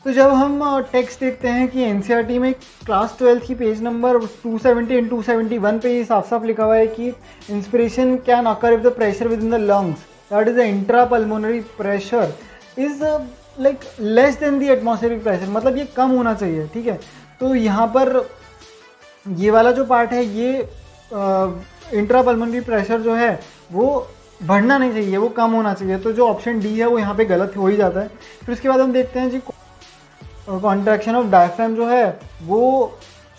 तो जब हम टेक्स्ट देखते हैं कि एनसीईआरटी में क्लास 12 की पेज नंबर 270 एंड 271 पे ये साफ साफ लिखा हुआ है कि inspiration can occur if the pressure with in the lungs, that is the intra pulmonary pressure is like less than the atmospheric pressure, मतलब ये कम होना चाहिए। ठीक है, तो यहाँ पर ये वाला जो पार्ट है, ये इंट्रा पल्मोनरी प्रेशर जो है वो बढ़ना नहीं चाहिए, वो कम होना चाहिए। तो जो ऑप्शन डी है वो यहाँ पे गलत हो ही जाता है। फिर उसके बाद हम देखते हैं जी कॉन्ट्रैक्शन ऑफ डायफ्राम जो है वो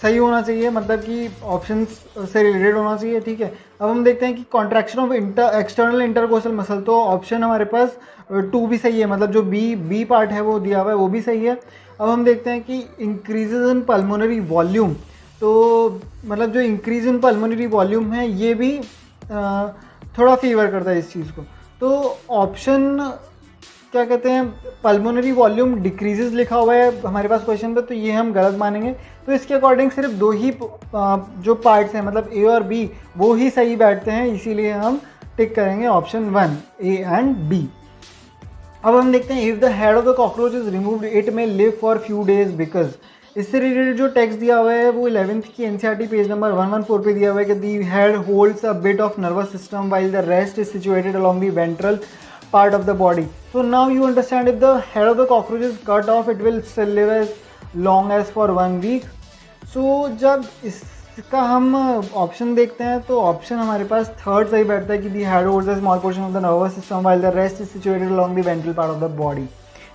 सही होना चाहिए, मतलब कि ऑप्शन से रिलेटेड होना चाहिए। ठीक है, अब हम देखते हैं कि contraction of external intercostal muscle, तो ऑप्शन हमारे पास 2 भी सही है, मतलब जो बी पार्ट है वो दिया हुआ है वो भी सही है। अब हम देखते हैं कि इंक्रीजेज इन पल्मोनरी वॉल्यूम, तो मतलब जो इंक्रीज इन पल्मोनरी वॉल्यूम है ये भी थोड़ा फेवर करता है इस चीज़ को। तो ऑप्शन क्या कहते हैं, पल्मोनरी वॉल्यूम डिक्रीजेज लिखा हुआ है हमारे पास क्वेश्चन पे, तो ये हम गलत मानेंगे। तो इसके अकॉर्डिंग सिर्फ 2 ही जो पार्ट्स हैं, मतलब ए और बी, वो ही सही बैठते हैं, इसीलिए हम टिक करेंगे ऑप्शन 1 ए एंड बी। अब हम देखते हैं, if the head of the cockroach is removed it may live for few days because. इससे रिलेटेड जो टेक्स्ट दिया हुआ है वो 11th की एनसीईआरटी पेज नंबर 114 पे दिया हुआ है कि the head holds a bit of nervous system while the rest is situated along the ventral part of the body. So now you understand, if the head of the cockroach is cut off, it will still live as long as for 1 week. So जब इसका हम option देखते हैं तो option हमारे पास third सही बैठता है कि the head holds a small portion of the nervous system while the rest is situated along the ventral part of the body.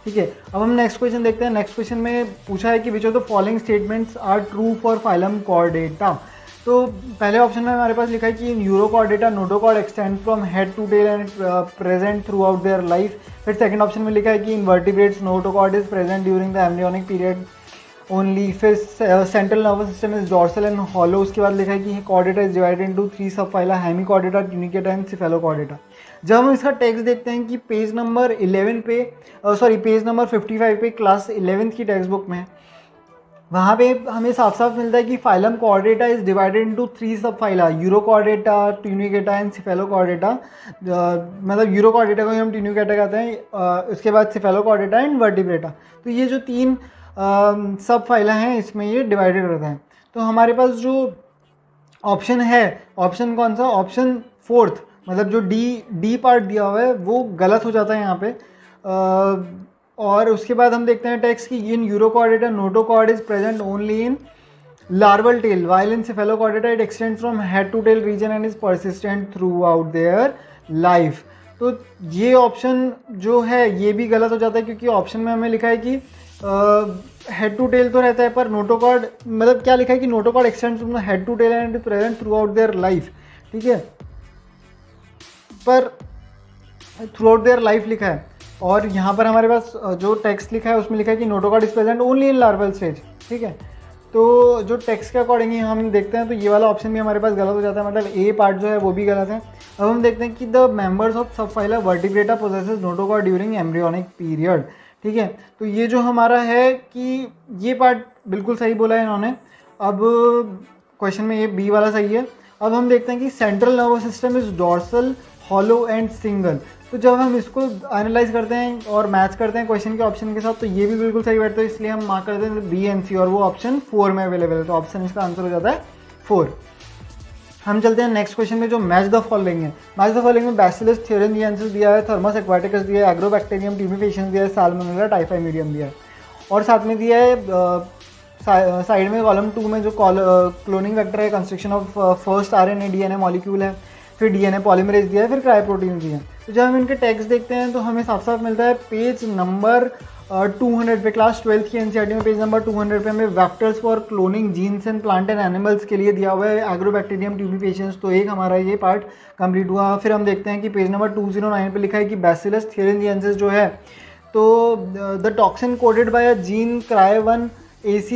ठीक है, अब हम नेक्स्ट क्वेश्चन देखते हैं। नेक्स्ट क्वेश्चन में पूछा है कि which of the following statements are true for phylum chordata. तो पहले ऑप्शन में हमारे पास लिखा है कि urochordata notochord extend from head to tail and present throughout their life. फिर सेकंड ऑप्शन में लिखा है कि invertebrates notochord is present during the embryonic period only. फिर central nervous system is dorsal and hollow. उसके बाद लिखा है कि कॉर्डेटा इज डिवाइडेड इनटू 3 सब phyla, Hemichordata, Tunicata and cephalochordata. जब हम इसका टेक्स्ट देखते हैं कि पेज नंबर 11 पे पेज नंबर 55 पे क्लास 11th की टेक्स्ट बुक में, वहाँ पे हमें साफ साफ मिलता है कि phylum Chordata is divided into 3 सब phyla, urochordata, Tunicata and cephalochordata. मतलब यूरोकॉर्डेटा को हम ट्यूनिकेटा कहते हैं, उसके बाद सिफेलोकॉर्डेटा एंड वर्टिब्रेटा। तो ये जो 3 सब फाइला हैं इसमें ये डिवाइडेड रहता है। तो हमारे पास जो ऑप्शन है, ऑप्शन कौन सा, ऑप्शन 4th, मतलब जो डी पार्ट दिया हुआ है वो गलत हो जाता है यहाँ पे। और उसके बाद हम देखते हैं टेक्स्ट की in urochordata notochord is present only in larval tail while in cephalochordata it extends from head to tail region and is persistent throughout their life. तो ये ऑप्शन जो है ये भी गलत हो जाता है, क्योंकि ऑप्शन में हमें लिखा है कि हेड टू टेल तो रहता है, पर नोटोकॉर्ड मतलब क्या लिखा है कि notochord extends from head to tail and is present throughout their life. ठीक है, पर थ्रू आउट देयर लाइफ लिखा है, और यहाँ पर हमारे पास जो टेक्स्ट लिखा है उसमें लिखा है कि notochord is present only in larval stage. ठीक है, तो जो टेक्स्ट के अकॉर्डिंग ही हम देखते हैं तो ये वाला ऑप्शन भी हमारे पास गलत हो जाता है, मतलब ए पार्ट जो है वो भी गलत है। अब हम देखते हैं कि द मेंबर्स ऑफ सब phyla vertebrata possesses notochord during embryonic period. ठीक है, तो ये जो हमारा है कि ये पार्ट बिल्कुल सही बोला है इन्होंने। अब क्वेश्चन में ये बी वाला सही है। अब हम देखते हैं कि central nervous system is dorsal, hollow and single. तो जब हम इसको एनालाइज करते हैं और मैच करते हैं क्वेश्चन के ऑप्शन के साथ तो ये भी बिल्कुल सही बैठता है, इसलिए हम मार्क करते हैं बी एंड सी, और वो ऑप्शन 4 में अवेलेबल है। तो ऑप्शन इसका आंसर हो जाता है 4। हम चलते हैं नेक्स्ट क्वेश्चन में जो मैच द फॉलोइंग है। मैच द फॉलोइंग में बैसिलस थ्योरेंसिएंसिस दिया है, थर्मस एक्वाटिकस दिया है, एग्रोबैक्टीरियम ट्यूबिफेशियंस दिया है, साल्मोनेला टाइफाइमीडियम दिया है, और साथ में दिया है साइड में कॉलम 2 में जो क्लोनिंग वेक्टर है, construction of first RNA DNA molecule है, फिर डीएनए पॉलीमरेज दिया है, फिर क्रायोप्रोटीन दिया है। तो जब हम इनके टेक्स्ट देखते हैं तो हमें साफ साफ मिलता है पेज नंबर 200 पे, क्लास 12 की एनसीईआरटी में पेज नंबर 200 पे हमें vectors for cloning genes and plant and animals के लिए दिया हुआ है, एग्रोबैक्टीरियम ट्यूबिफेशियंस। तो एक हमारा ये पार्ट कंप्लीट हुआ। फिर हम देखते हैं कि पेज नंबर 209 पे लिखा है कि बैसिलस थ्योरेंसिएंसिस जो है, तो the toxin coded by a gene cry one AC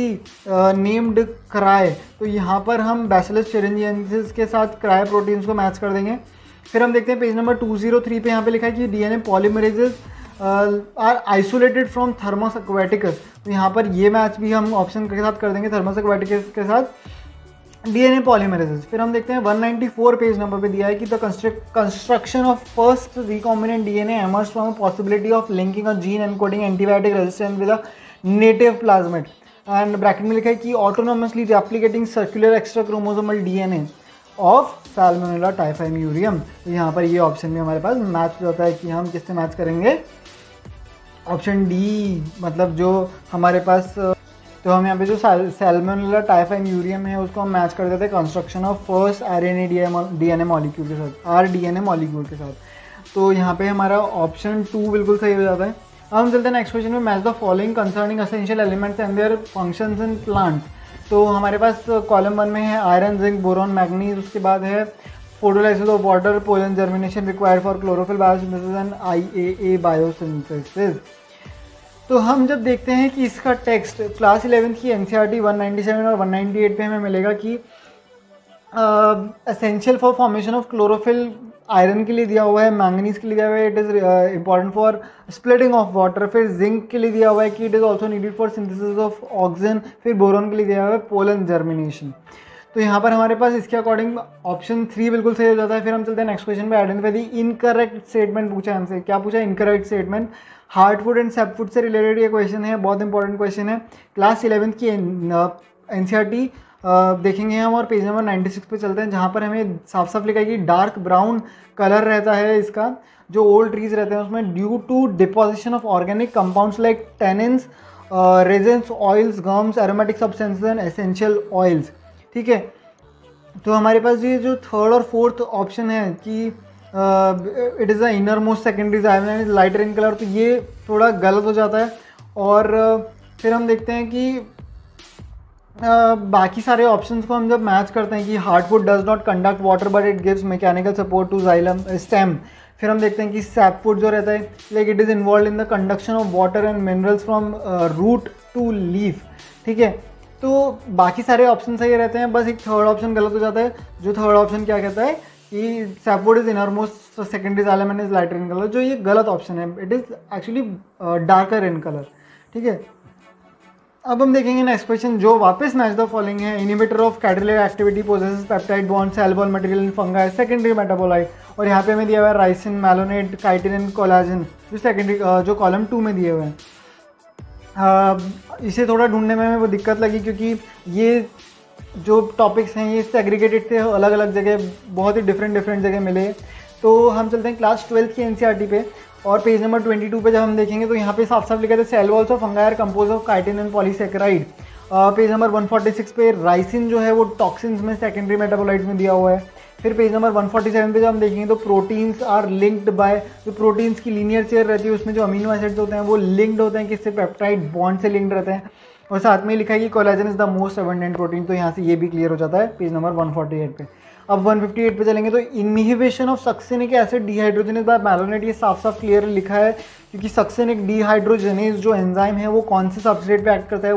named cry. तो यहाँ पर हम बैसिलस थ्योरेंसिएंसिस के साथ क्राय प्रोटीन्स को मैच कर देंगे। फिर हम देखते हैं पेज नंबर 203 पे, यहाँ पे लिखा है कि DNA polymerases are isolated from Thermus aquaticus. तो यहाँ पर ये मैच भी हम ऑप्शन के साथ कर देंगे, थर्मस एक्वाटिकस के साथ डीएनए पॉलीमरेजेस। फिर हम देखते हैं 194 पेज नंबर पे दिया है कि the construction of first recombinant DNA emerge from possibility of linking a gene encoding antibiotic resistance with a native plasmid, and bracket में लिखा है कि autonomously replicating circular extra chromosomal DNA of salmonella typhimurium. तो यहाँ पर ये option भी हमारे पास मैच हो जाता है कि हम किससे मैच करेंगे, ऑप्शन डी, मतलब जो हमारे पास। तो हम यहाँ पे जो साल्मोनेला टाइफाइम्यूरियम है उसको हम मैच कर देते हैं construction of first RNA DNA molecule के साथ, आरडीएनए मॉलिक्यूल के साथ। तो यहाँ पे हमारा ऑप्शन 2 बिल्कुल सही हो जाता है। अब हम चलते हैं नेक्स्ट क्वेश्चन में, match the following concerning essential elements and their functions in plant. तो हमारे पास कॉलम 1 में है आयरन, जिंक, बोरॉन, मैग्नीज, उसके बाद है photolysis of water, pollen germination required for chlorophyll biosynthesis and IAA biosynthesis. तो हम जब देखते हैं कि इसका टेक्स्ट क्लास 11 की एनसीईआरटी 197 और 198 पे हमें मिलेगा कि essential for formation of chlorophyll iron के लिए दिया हुआ है, मैंगनीज के लिए दिया हुआ है, it is important for splitting of water. फिर जिंक के लिए दिया हुआ है कि it is also needed for synthesis of oxygen. फिर बोरॉन के लिए दिया हुआ है पोलन जर्मिनेशन। तो यहाँ पर हमारे पास इसके अकॉर्डिंग ऑप्शन 3 बिल्कुल सही हो जाता है। फिर हम चलते हैं नेक्स्ट क्वेश्चन पे, आइडेंटिफाई द इनकरेक्ट स्टेटमेंट पूछा है हमसे। क्या पूछा है? Incorrect statement. हार्टवुड एंड सेपवुड से रिलेटेड ये क्वेश्चन है, बहुत इंपॉर्टेंट क्वेश्चन है। क्लास 11 की एनसीईआरटी देखेंगे हम, और पेज नंबर 96 पे चलते हैं, जहाँ पर हमें साफ साफ लिखा है कि डार्क ब्राउन कलर रहता है इसका, जो ओल्ड ट्रीज रहते हैं उसमें, due to deposition of organic compounds like tannins, resins, oils, gums, aromatic substances and essential oils. ठीक है, तो हमारे पास ये जो थर्ड और फोर्थ ऑप्शन है कि it is the innermost secondary xylem lighter in colour, तो ये थोड़ा गलत हो जाता है। और फिर हम देखते हैं कि बाकी सारे ऑप्शंस को हम जब मैच करते हैं कि heartwood does not conduct water but it gives mechanical support to xylem stem. फिर हम देखते हैं कि सैपवुड जो रहता है, like it is involve in the conduction of water and minerals from root to leaf. ठीक है, तो बाकी सारे ऑप्शन सही रहते हैं, बस एक थर्ड ऑप्शन गलत हो जाता है। जो थर्ड ऑप्शन क्या कहता है कि sapwood is inner most secondary xylem and is lighter in colour, जो ये गलत ऑप्शन है, it is actually darker in colour. ठीक है, अब हम देखेंगे नेक्स्ट क्वेश्चन, जो वापस मैच द फॉलोइंग है। Inhibitor of catalytic activity possesses peptide bond soluble material in fungi secondary metabolite. और यहाँ पे हमें दिया हुआ है ricin, malonate, chitin and collagen, जो सेकेंडरी जो कॉलम 2 में दिए हुए हैं। इसे थोड़ा ढूंढने में हमें वो दिक्कत लगी, क्योंकि ये जो टॉपिक्स हैं ये सेग्रीगेटेड थे, अलग अलग जगह, बहुत ही डिफरेंट जगह मिले। तो हम चलते हैं क्लास 12 की एनसीईआरटी पे, और पेज नंबर 22 पे जब हम देखेंगे तो यहाँ पे साफ साफ लिखा था cell walls of fungi are compose of chitin and polysaccharide. Page number 146 पे राइसिन जो है वो टॉक्सिन्स में सेकेंडरी मेटाबोलाइट में दिया हुआ है। फिर पेज नंबर 147 पे जब हम देखेंगे तो प्रोटीन्स आर लिंक्ड बाय, जो प्रोटीन्स की लीनियर चेयर रहती है उसमें जो अमीनो एसिड्स होते हैं वो लिंक्ड होते हैं, किससे? पेप्टाइड बॉन्ड से लिंक्ड रहते हैं। और साथ में लिखा है कि collagen is the most abundant protein, तो यहाँ से ये भी क्लियर हो जाता है पेज नंबर 148 पे। अब 158 पे चलेंगे तो inhibition of succinic acid dehydrogenase by malonate, ये साफ साफ क्लियर लिखा है, क्योंकि सक्सिनिक डिहाइड्रोजनेज जो एंजाइम है वो कौन से सबस्ट्रेट पे एक्ट करता है?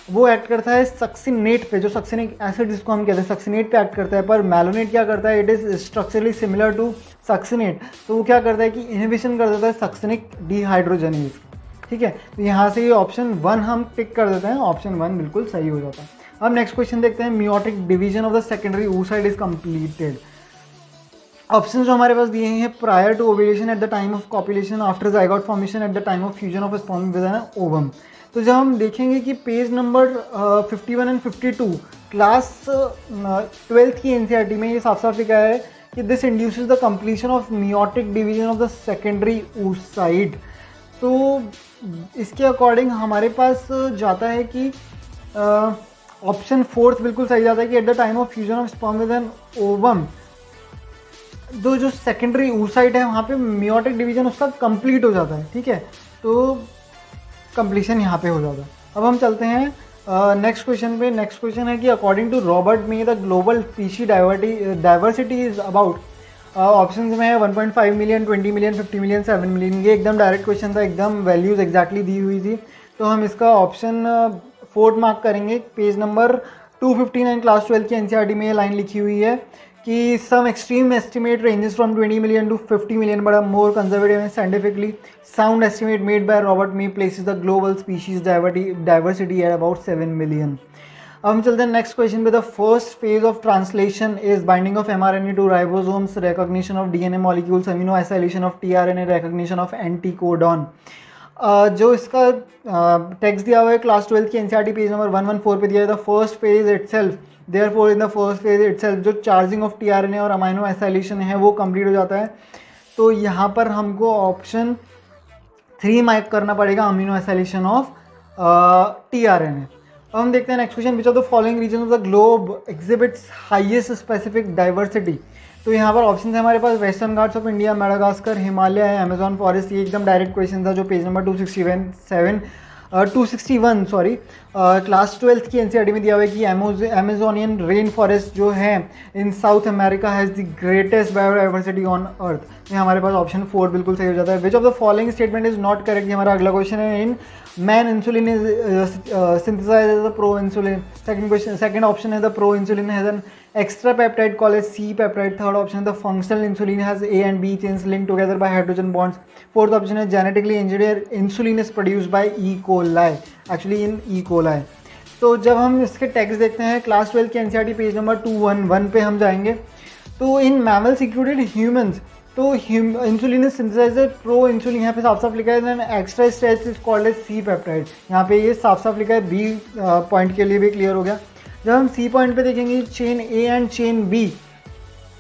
वो एक्ट करता है सक्सिनेट पे, जो सक्सिनिक एसिड जिसको हम कहते हैं सक्सिनेट पे एक्ट करता है। पर मैलोनेट क्या करता है? It is structurally similar to succinate, तो वो क्या करता है कि इनहिबिशन कर देता है सक्सिनिक डिहाइड्रोजनेज। ठीक है, तो यहाँ से ये ऑप्शन 1 हम पिक कर देते हैं, ऑप्शन 1 बिल्कुल सही हो जाता है। अब नेक्स्ट क्वेश्चन देखते हैं, meiotic division of the secondary oocyte is completed. Option जो हमारे पास दिए हैं, prior to ovulation, at the time of copulation, after zygote formation, at the time of fusion of sperm with an ovum. तो जब हम देखेंगे कि page number 51 and 52 class 12th की एनसीईआरटी में ये साफ साफ लिखा है कि this induces the completion of meiotic division of the secondary oocyte। तो इसके अकॉर्डिंग हमारे पास जाता है कि ऑप्शन 4 बिल्कुल सही जाता है कि eight the time of fusion of sperm with an ovum जो सेकेंडरी oocyte है वहाँ पे मियोटिक डिवीजन उसका कंप्लीट हो जाता है। ठीक है, तो कंप्लीशन यहाँ पे हो जाता है। अब हम चलते हैं नेक्स्ट क्वेश्चन पे। नेक्स्ट क्वेश्चन है कि according to Robert May the global species diversity is about, option में है 1.5 मिलियन, 20 मिलियन, 50 मिलियन, 7 मिलियन। ये एकदम डायरेक्ट क्वेश्चन था, एकदम वैल्यूज एग्जैक्टली दी हुई थी। तो हम इसका ऑप्शन 4 मार्क करेंगे। पेज नंबर 259 क्लास 12 की एनसीईआरटी में ये लाइन लिखी हुई है कि some extreme estimate ranges from 20 million to 50 million, but a more conservative and scientifically sound estimate made by Robert May places the global species diversity at about 7 million. अब हम चलते हैं नेक्स्ट क्वेश्चन पे। The first phase of translation is binding of mRNA to ribosomes, recognition of DNA molecules, amino acylation of tRNA, recognition of anticodon. जो इसका text दिया हुआ है क्लास 12 की एनसीईआरटी पेज नंबर 114 पे दिया है। The first phase itself, therefore in the first phase itself जो चार्जिंग ऑफ टीआरएनए और अमीनो एसाइलेशन है वो कंप्लीट हो जाता है। तो यहाँ पर हमको ऑप्शन 3 मार्क करना पड़ेगा, अमीनो एसाइलेशन ऑफ टीआरएनए। अब हम देखते हैं next question, which of the following region of the globe exhibits highest specific diversity. तो यहाँ पर ऑप्शन है हमारे पास western Ghats of India, Madagascar, Himalaya है, अमेजॉन फॉरेस्ट। ये एकदम डायरेक्ट क्वेश्चन था जो पेज नंबर 261 क्लास 12 की एनसीईआरटी में दिया हुआ है कि अमेजोनियन रेन फॉरेस्ट जो है in South America has the greatest biodiversity on earth. ये हमारे पास ऑप्शन 4 बिल्कुल सही हो जाता है। Which of the following statement is not correct, ये हमारा अगला क्वेश्चन है। In man insulin is synthesised as the pro insulin. Second option है the pro insulin has an extra peptide called as C peptide. Third option is the functional insulin has A and B chains linked together by hydrogen bonds. Fourth option is genetically engineered insulin is produced by E. coli, actually in E. coli. तो जब हम इसके text देखते हैं class 12 के NCERT page number 211 पे हम जाएंगे। तो इन मैमल्स इंक्लूडेड ह्यूमंस, तो insulin is synthesised proinsulin, यहाँ पे साफ साफ लिखा है। Extra stretch is called as C peptide, यहाँ पे ये साफ साफ लिखा है। बी पॉइंट के लिए भी क्लियर हो गया। जब हम सी पॉइंट पे देखेंगे chain A and chain B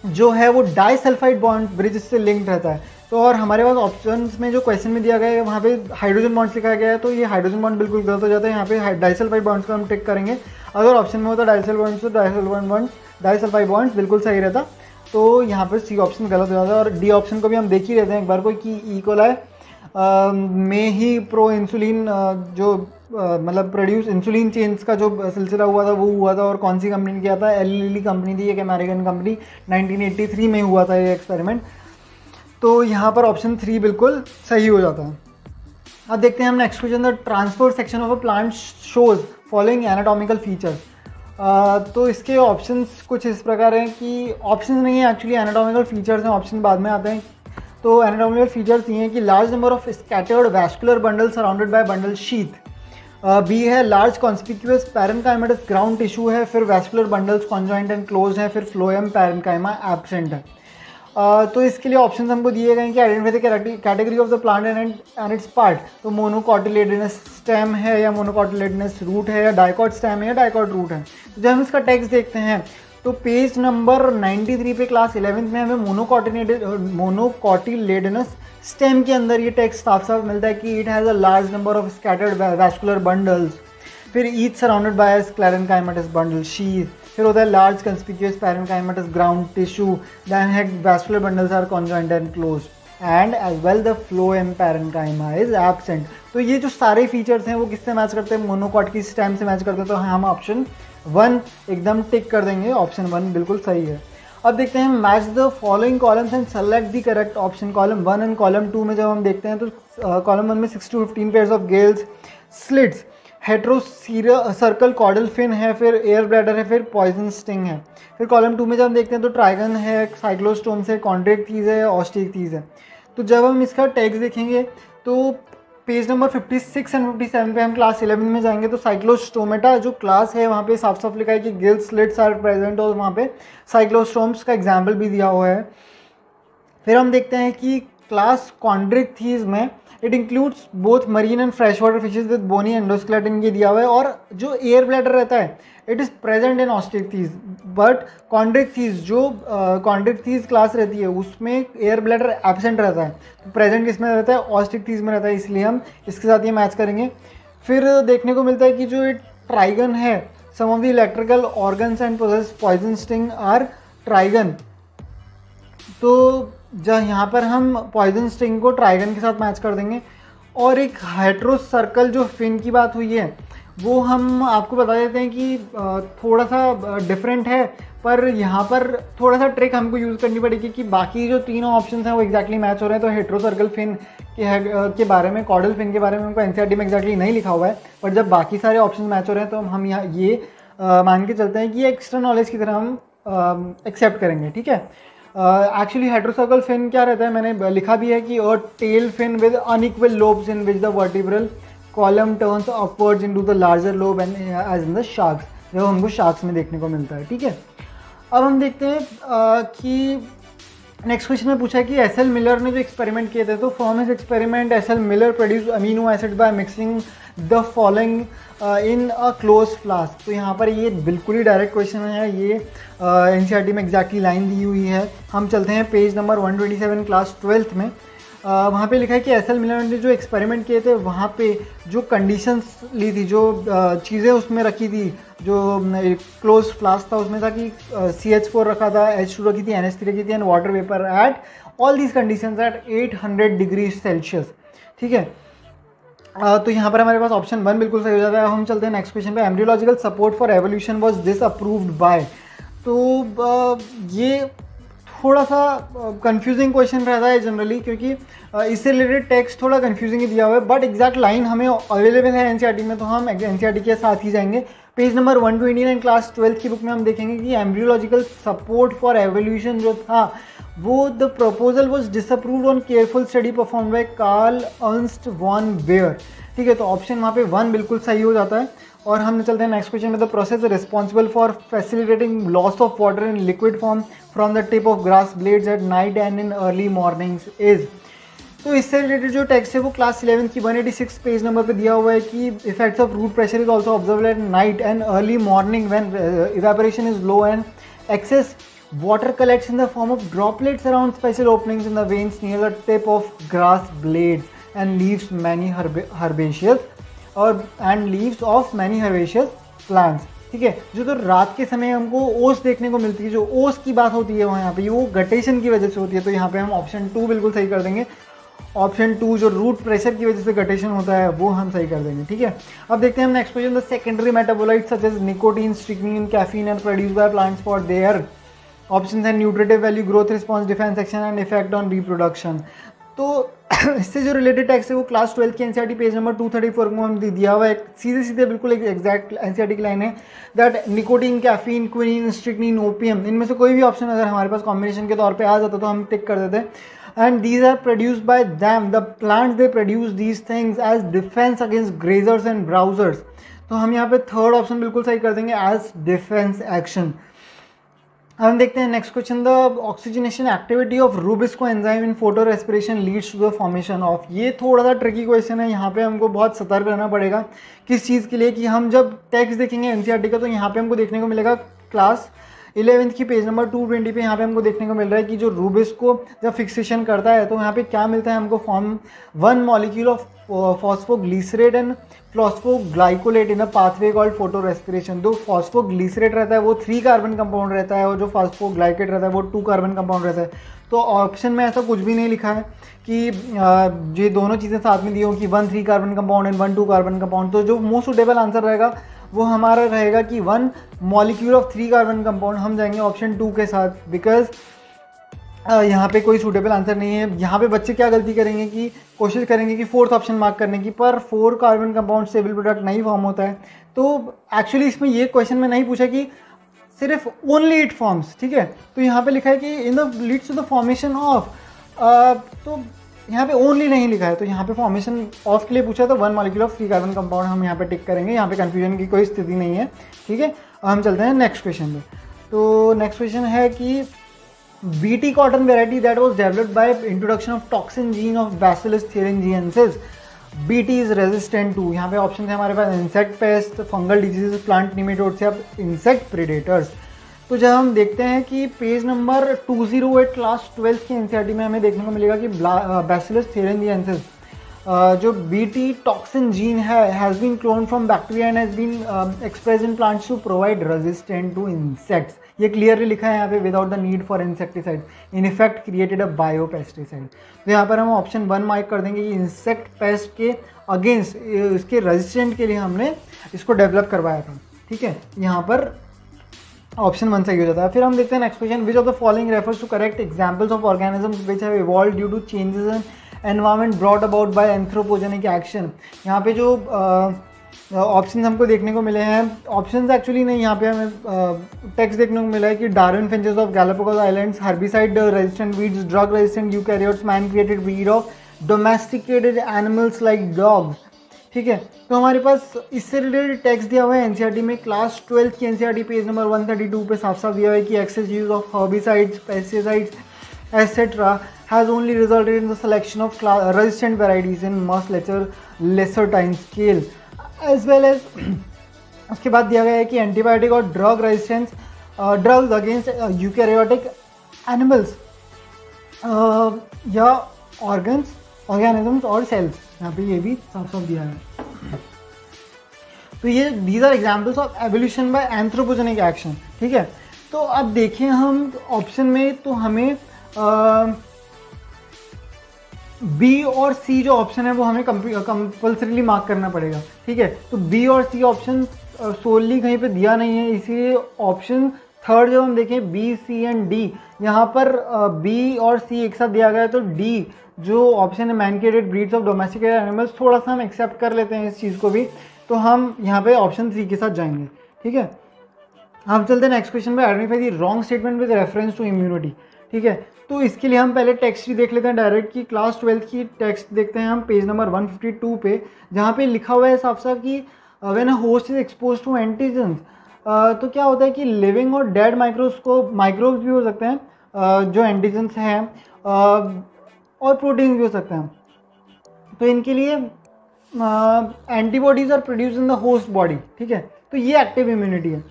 जो है वो डाइसल्फाइड बॉन्ड ब्रिज से लिंक्ड रहता है। तो और हमारे पास ऑप्शंस में जो क्वेश्चन में दिया गया है वहाँ पे हाइड्रोजन बॉन्ड्स लिखा गया है, तो ये हाइड्रोजन बॉन्ड बिल्कुल गलत हो जाता है। यहाँ पे डाइसल्फाइड बॉन्ड्स को हम टिक करेंगे। अगर ऑप्शन में होता डाइसल्फाइड बॉन्ड्स तो डाइसल्फाइड बॉन्ड्स बिल्कुल सही रहता। तो यहाँ पर सी ऑप्शन गलत हो जाता है। और डी ऑप्शन को भी हम देख ही रहते हैं एक बार को कि ई कोलाई में ही प्रो इंसुलिन जो मतलब प्रोड्यूस इंसुलिन चेंज का जो सिलसिला हुआ था वो हुआ था। और कौन सी कंपनी ने किया था? एली लिली कंपनी थी, एक अमेरिकन कंपनी। 1983 में हुआ था ये एक्सपेरिमेंट। तो यहाँ पर ऑप्शन 3 बिल्कुल सही हो जाता है। अब देखते हैं हम next question. The transport section of a plant shows following anatomical features. तो इसके ऑप्शंस कुछ इस प्रकार हैं कि ऑप्शन नहीं है एक्चुअली, एनाटॉमिकल फीचर्स हैं, ऑप्शन बाद में आते हैं। तो एनाटॉमिकल फीचर्स ये हैं कि large number of scattered vascular bundle surrounded by bundle sheath. B है large conspicuous parenchymatous ground tissue है, फिर vascular bundles conjoint and close है, फिर फ्लोएम पैरेन्काइमा एब्सेंट है। तो इसके लिए ऑप्शन हमको दिए गए हैं कि identify the category of the plant and it's part. तो मोनोकॉटिलेडनस स्टेम है या मोनोकॉटिलेडनस रूट है, या डाइकॉट स्टेम है या डाइकॉट रूट है। तो जब हम इसका टेक्स्ट देखते हैं तो पेज नंबर 93 पे क्लास 11 में हमें मोनोकॉटिलेडनस स्टेम के अंदर ये टेक्स्ट साफ साफ मिलता है कि it has a large number of scattered vascular bundles, फिर each surrounded by sclerenchymatous bundle sheath, फिर होता है large conspicuous parenchymatous ground tissue, then है vascular bundles are conjoint and close and as well the phloem parenchyma is absent. तो ये जो सारे features हैं वो किससे मैच करते हैं? मोनोकॉट की स्टेम से मैच करते हैं। तो हम ऑप्शन 1 एकदम टिक कर देंगे, ऑप्शन 1 बिल्कुल सही है। अब देखते हैं match the following columns and select the correct option. Column 1 and column 2 में जब हम देखते हैं तो कॉलम 1 में 6 to 15 pairs of gills slits, circle caudal fin है, फिर एयर ब्लैडर है, फिर पॉइजन स्टिंग है। फिर कॉलम 2 में जब हम देखते हैं तो ट्राइगन है, साइक्लोस्टोम्स है, कॉन्ड्रेक्टीज है, ऑस्टिकटीज है। तो जब हम इसका टेक्स्ट देखेंगे तो पेज नंबर 56 एंड 57 पे हम क्लास 11 में जाएंगे। तो साइक्लोस्टोमेटा जो क्लास है वहाँ पे साफ साफ लिखा है कि गिल स्लिट्स आर प्रेजेंट, और वहाँ पे साइक्लोस्टोम्स का एग्जाम्पल भी दिया हुआ है। फिर हम देखते हैं कि क्लास कॉन्ड्रिक्थीज में it includes both marine and fresh water fishes with bony endoskeleton ये दिया हुआ है, और जो एयर ब्लैडर रहता है it is present in osteichthyes, but chondrichthyes जो कॉन्ड्रिक्थीज क्लास रहती है उसमें एयर ब्लैडर एब्सेंट रहता है, तो प्रेजेंट किसमें रहता है, ऑस्ट्रिक्थीज में रहता है, इसलिए हम इसके साथ ये मैच करेंगे। फिर देखने को मिलता है कि जो ट्राइगन है, some of the electrical organs and possess poison sting are trygon, तो यहाँ पर हम पॉइजन स्टिंग को ट्राइगन के साथ मैच कर देंगे। और एक हेट्रो सर्कल जो फिन की बात हुई है वो हम आपको बता देते हैं कि थोड़ा सा डिफरेंट है, पर यहाँ पर थोड़ा सा ट्रिक हमको यूज़ करनी पड़ेगी कि बाकी जो तीनों ऑप्शन हैं वो एक्जैक्टली मैच हो रहे हैं। तो हेट्रो सर्कल फिन के बारे में, कॉर्डल फिन के बारे में हमको एनसीईआरटी में एक्जैक्टली नहीं लिखा हुआ है, पर जब बाकी सारे ऑप्शन मैच हो रहे हैं तो हम यहाँ ये मान के चलते हैं कि ये एक्स्ट्रा नॉलेज की तरह हम एक्सेप्ट करेंगे, ठीक है। एक्चुअली हेट्रोसर्कल फिन क्या रहता है, मैंने लिखा भी है कि a tail fin with unequal lobes in which the vertebral column turns upwards into the larger lobe and as in the sharks, जो हमको शार्क्स में देखने को मिलता है, ठीक है। अब हम देखते हैं कि नेक्स्ट क्वेश्चन में पूछा है कि एसएल मिलर ने जो एक्सपेरिमेंट किए थे, तो from his experiment S L Miller produce amino acid by mixing the following in a close flask. तो यहाँ पर ये बिल्कुल ही डायरेक्ट क्वेश्चन है, ये एनसीईआरटी में एग्जैक्टली लाइन दी हुई है। हम चलते हैं पेज नंबर 127 क्लास 12th में, वहाँ पे लिखा है कि एसएल मिलर ने जो एक्सपेरिमेंट किए थे वहाँ पे जो कंडीशंस ली थी, जो चीज़ें उसमें रखी थी, जो क्लोज फ्लास्क था उसमें था कि CH4 रखा था, H2 रखी थी, NH3 रखी थी and water vapour at all these conditions at 800 degree Celsius, ठीक है। तो यहाँ पर हमारे पास ऑप्शन 1 बिल्कुल सही हो जाता है। हम चलते हैं नेक्स्ट क्वेश्चन पे, embryological support for evolution was disapproved by. तो ये थोड़ा सा कंफ्यूजिंग क्वेश्चन रहता है जनरली, क्योंकि इससे रिलेटेड टेक्स्ट थोड़ा कंफ्यूजिंग ही दिया हुआ है, बट एग्जैक्ट लाइन हमें अवेलेबल है एनसीईआरटी में, तो हम एनसीईआरटी के साथ ही जाएंगे। पेज नंबर 129 क्लास 12th की बुक में हम देखेंगे कि एम्ब्रियोलॉजिकल सपोर्ट फॉर एवोल्यूशन जो था वो the proposal was disapproved on careful study perform by Karl Ernst von Baer, ठीक है। तो ऑप्शन वहाँ पे 1 बिल्कुल सही हो जाता है। और हम चलते हैं नेक्स्ट क्वेश्चन में, the process responsible for facilitating loss of water in liquid form from the tip of grass blades eight night and in early mornings is. तो इससे रिलेटेड जो टेक्स्ट है वो क्लास 11 की 186 पेज नंबर पे दिया हुआ है कि effects of root pressure is also observe at night and early morning when evaporation is low and excess water collects in the form of droplets around special openings in the veins near the tip of grass blades and leaves many herbaceous and leaves of many herbaceous plants, ठीक है। जो तो रात के समय हमको ओस देखने को मिलती है, जो ओस की बात होती है वहाँ यहाँ पे वो गटेशन की वजह से होती है, तो यहाँ पे हम ऑप्शन 2 बिल्कुल सही कर देंगे। ऑप्शन 2 जो रूट प्रेशर की वजह से गटेशन होता है वो हम सही कर देंगे, ठीक है। अब देखते हैं हम next question, the secondary metabolites such as nicotine, strychnine, caffeine are produced by plants for their option है nutritive value, growth response, defence action and effect on reproduction. तो इससे जो रिलेटेड टेक्स्ट है वो क्लास 12 की एनसीईआरटी पेज नंबर 234 में हम दिया हुआ है, सीधे सीधे बिल्कुल एक एग्जैक्ट एनसीईआरटी की लाइन है that nicotine, caffeine, quinine, strychnine, opium, इनमें से कोई भी ऑप्शन अगर हमारे पास कॉम्बिनेशन के तौर पे आ जाता तो हम टिक कर देते हैं। And these are produced by them, the plants they produce these things as defence against grazers and browsers. तो हम यहाँ पे थर्ड ऑप्शन बिल्कुल सही कर देंगे, एज डिफेंस एक्शन। हम देखते हैं next question, the oxygenation activity of rubisco enzyme in photorespiration leads to the formation of. ये थोड़ा सा ट्रिकी क्वेश्चन है, यहाँ पे हमको बहुत सतर्क रहना पड़ेगा किस चीज़ के लिए, कि हम जब टेक्स्ट देखेंगे एनसीईआरटी का तो यहाँ पे हमको देखने को मिलेगा क्लास 11th की पेज नंबर 220 पे यहाँ पे हमको देखने को मिल रहा है कि जो रूबिस्को जब फिक्सेशन करता है तो यहाँ पे क्या मिलता है हमको, form 1 molecule of phosphoglycerate and phosphoglycolate in a pathway called photo respiration. जो फॉस्फोग्लिसरेट रहता है वो 3 कार्बन कंपाउंड रहता है और जो फॉस्फोग्लाइकेट रहता है वो 2 कार्बन कंपाउंड रहता है। तो ऑप्शन में ऐसा कुछ भी नहीं लिखा है कि ये दोनों चीज़ें साथ में दी हो कि 1 3 carbon compound and 1 2 carbon compound. तो जो मोस्ट सुटेबल आंसर रहेगा वो हमारा रहेगा कि 1 मॉलिक्यूल ऑफ 3 कार्बन कंपाउंड। हम जाएंगे ऑप्शन 2 के साथ, बिकॉज यहाँ पे कोई सूटेबल आंसर नहीं है। यहाँ पे बच्चे क्या गलती करेंगे कि कोशिश करेंगे कि 4th ऑप्शन मार्क करने की, पर 4 कार्बन कंपाउंड स्टेबल प्रोडक्ट नहीं फॉर्म होता है। तो एक्चुअली इसमें ये क्वेश्चन में नहीं पूछा कि सिर्फ ओनली इट फॉर्म्स, ठीक है। तो यहाँ पे लिखा है कि in the leads to the formation of, तो यहाँ पे ओनली नहीं लिखा है, तो यहाँ पे फॉर्मेशन ऑफ के लिए पूछा तो 1 मॉलिक्यूल ऑफ 3 कार्बन कंपाउंड हम यहाँ पे टिक करेंगे। यहाँ पे कन्फ्यूजन की कोई स्थिति नहीं है, ठीक है। हम चलते हैं नेक्स्ट क्वेश्चन पे। तो नेक्स्ट क्वेश्चन है कि BT cotton variety that was developed by introduction of toxin gene of Bacillus thuringiensis. BT is resistant to, यहाँ पे ऑप्शन है हमारे पास insect pest, fungal disease, plant nematode से अब इंसेक्ट प्रेडेटर्स। तो जब हम देखते हैं कि पेज नंबर 208 क्लास 12 के एनसीईआरटी में हमें देखने को मिलेगा कि बैसिलस थुरिंजिएंसिस जो बीटी टॉक्सिन जीन है has been clone from bacteria and has been express in plants to provide resistant to insects. ये क्लियरली लिखा है यहाँ पे, without the need for insecticide in effect created a biopesticide. तो यहाँ पर हम ऑप्शन 1 मार्क कर देंगे कि इंसेक्ट पेस्ट के अगेंस्ट, इसके रेजिस्टेंट के लिए हमने इसको डेवलप करवाया था। ठीक है, यहाँ पर ऑप्शन 1 सही हो जाता है। फिर हम देखते हैं next question, which of the following refers to correct examples of organisms which have evolved due to changes in environment brought about by anthropogenic action. यहाँ पे जो ऑप्शन हमको देखने को मिले हैं, ऑप्शंस एक्चुअली नहीं, यहाँ पे हमें टेक्स्ट देखने को मिला है कि Darwin finches of Galapagos islands, herbicide resistant weeds, drug resistant eukaryotes, man created breed of domesticated animals like dogs. ठीक है, तो हमारे पास इससे रिलेटेड टेक्स्ट दिया हुआ है एनसीईआरटी में, क्लास 12 की एनसीईआरटी पेज नंबर 132 पे साफ साफ दिया हुआ है कि excess use of herbicides, pesticides etcetera has only resulted in the selection of resistant varieties in much lesser time scale, as well as उसके बाद दिया गया है कि एंटीबायोटिक और drug resistance, drugs against eukaryotic animals या ऑर्गेनिजम्स और sales, यहाँ पे ये भी साफ साफ दिया है। तो ये these are examples of evolution by anthropogenic action. ठीक है, तो अब देखें हम ऑप्शन में, तो हमें बी और सी जो ऑप्शन है वो हमें कंपल्सरीली मार्क करना पड़ेगा। ठीक है, तो बी और सी ऑप्शन सोलली कहीं पे दिया नहीं है, इसीलिए ऑप्शन थर्ड जब हम देखें बी, सी एंड डी, यहाँ पर बी और सी एक साथ दिया गया है, तो डी जो ऑप्शन है मैनक्रिएटेड ब्रीड्स ऑफ डोमेस्टिकेटेड एनिमल्स, थोड़ा सा हम एक्सेप्ट कर लेते हैं इस चीज़ को भी, तो हम यहाँ पे ऑप्शन 3 के साथ जाएंगे। ठीक है, हम चलते हैं नेक्स्ट क्वेश्चन पे, identify the wrong statement with reference to immunity. ठीक है, तो इसके लिए हम पहले टेक्स्ट ही देख लेते हैं डायरेक्ट, की क्लास 12 की टेक्स्ट देखते हैं हम पेज नंबर 152 पे, जहाँ पे लिखा हुआ है साफ साफ कि when a host is expose to antigens, तो क्या होता है कि लिविंग और डेड माइक्रोब्स भी हो सकते हैं जो एंटीजेंस हैं, और प्रोटीन्स भी हो सकते हैं। तो इनके लिए antibodies are produce in the host body. ठीक है, तो ये एक्टिव इम्यूनिटी है।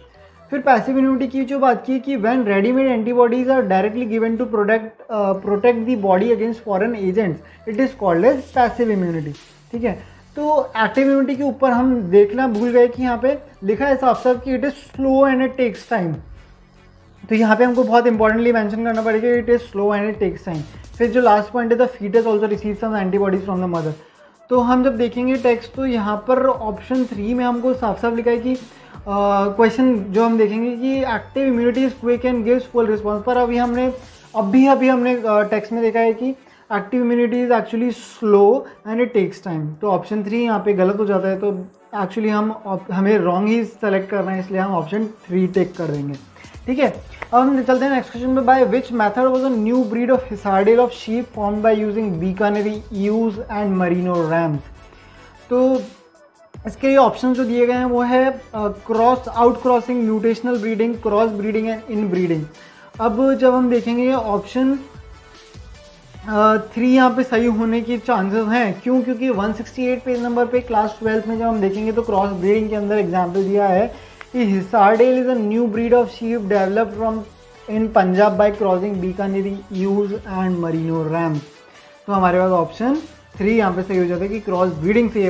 फिर पैसिव इम्यूनिटी की जो बात की कि when readymade antibodies are directly given to protect the body against foreign agents, it is called as passive immunity. ठीक है, तो एक्टिव इम्यूनिटी के ऊपर हम देखना भूल गए कि यहाँ पे लिखा है साफ साफ कि it is slow and it takes time. तो यहाँ पे हमको बहुत इंपॉर्टेंटली मेंशन करना पड़ेगा, it is slow and it takes time. फिर जो लास्ट पॉइंट है, the fetus also receive some antibodies from the mother. तो हम जब देखेंगे टेक्स्ट, तो यहाँ पर ऑप्शन 3 में हमको साफ साफ लिखा है कि क्वेश्चन जो हम देखेंगे कि active immunity is quick and gives full response, पर अभी हमने टेक्स्ट में देखा है कि active immunity is actually slow and it takes time. तो ऑप्शन 3 यहाँ पे गलत हो जाता है, तो एक्चुअली हमें रॉन्ग ही सेलेक्ट करना है, इसलिए हम ऑप्शन 3 टेक कर देंगे। ठीक है, अब हम चलते हैं नेक्स्ट क्वेश्चन पे, by which method was a new breed of Hissardale of sheep formed by using Bikaneri ewes and merino rams. तो इसके लिए ऑप्शन जो दिए गए हैं वो है cross, out crossing, mutational breeding, cross breeding and in breeding. अब जब हम देखेंगे ऑप्शन 3 यहाँ पे सही होने की चांसेस हैं, क्यों? क्योंकि 168 पेज नंबर पे क्लास 12 में जब हम देखेंगे तो क्रॉस ब्रीडिंग के अंदर एग्जाम्पल दिया है कि Hissardale is a new breed of sheep developed from in Punjab by crossing Bikaneri ewes and merino rams. तो हमारे पास ऑप्शन 3 यहाँ पे सही हो जाता है कि क्रॉस ब्रीडिंग से ये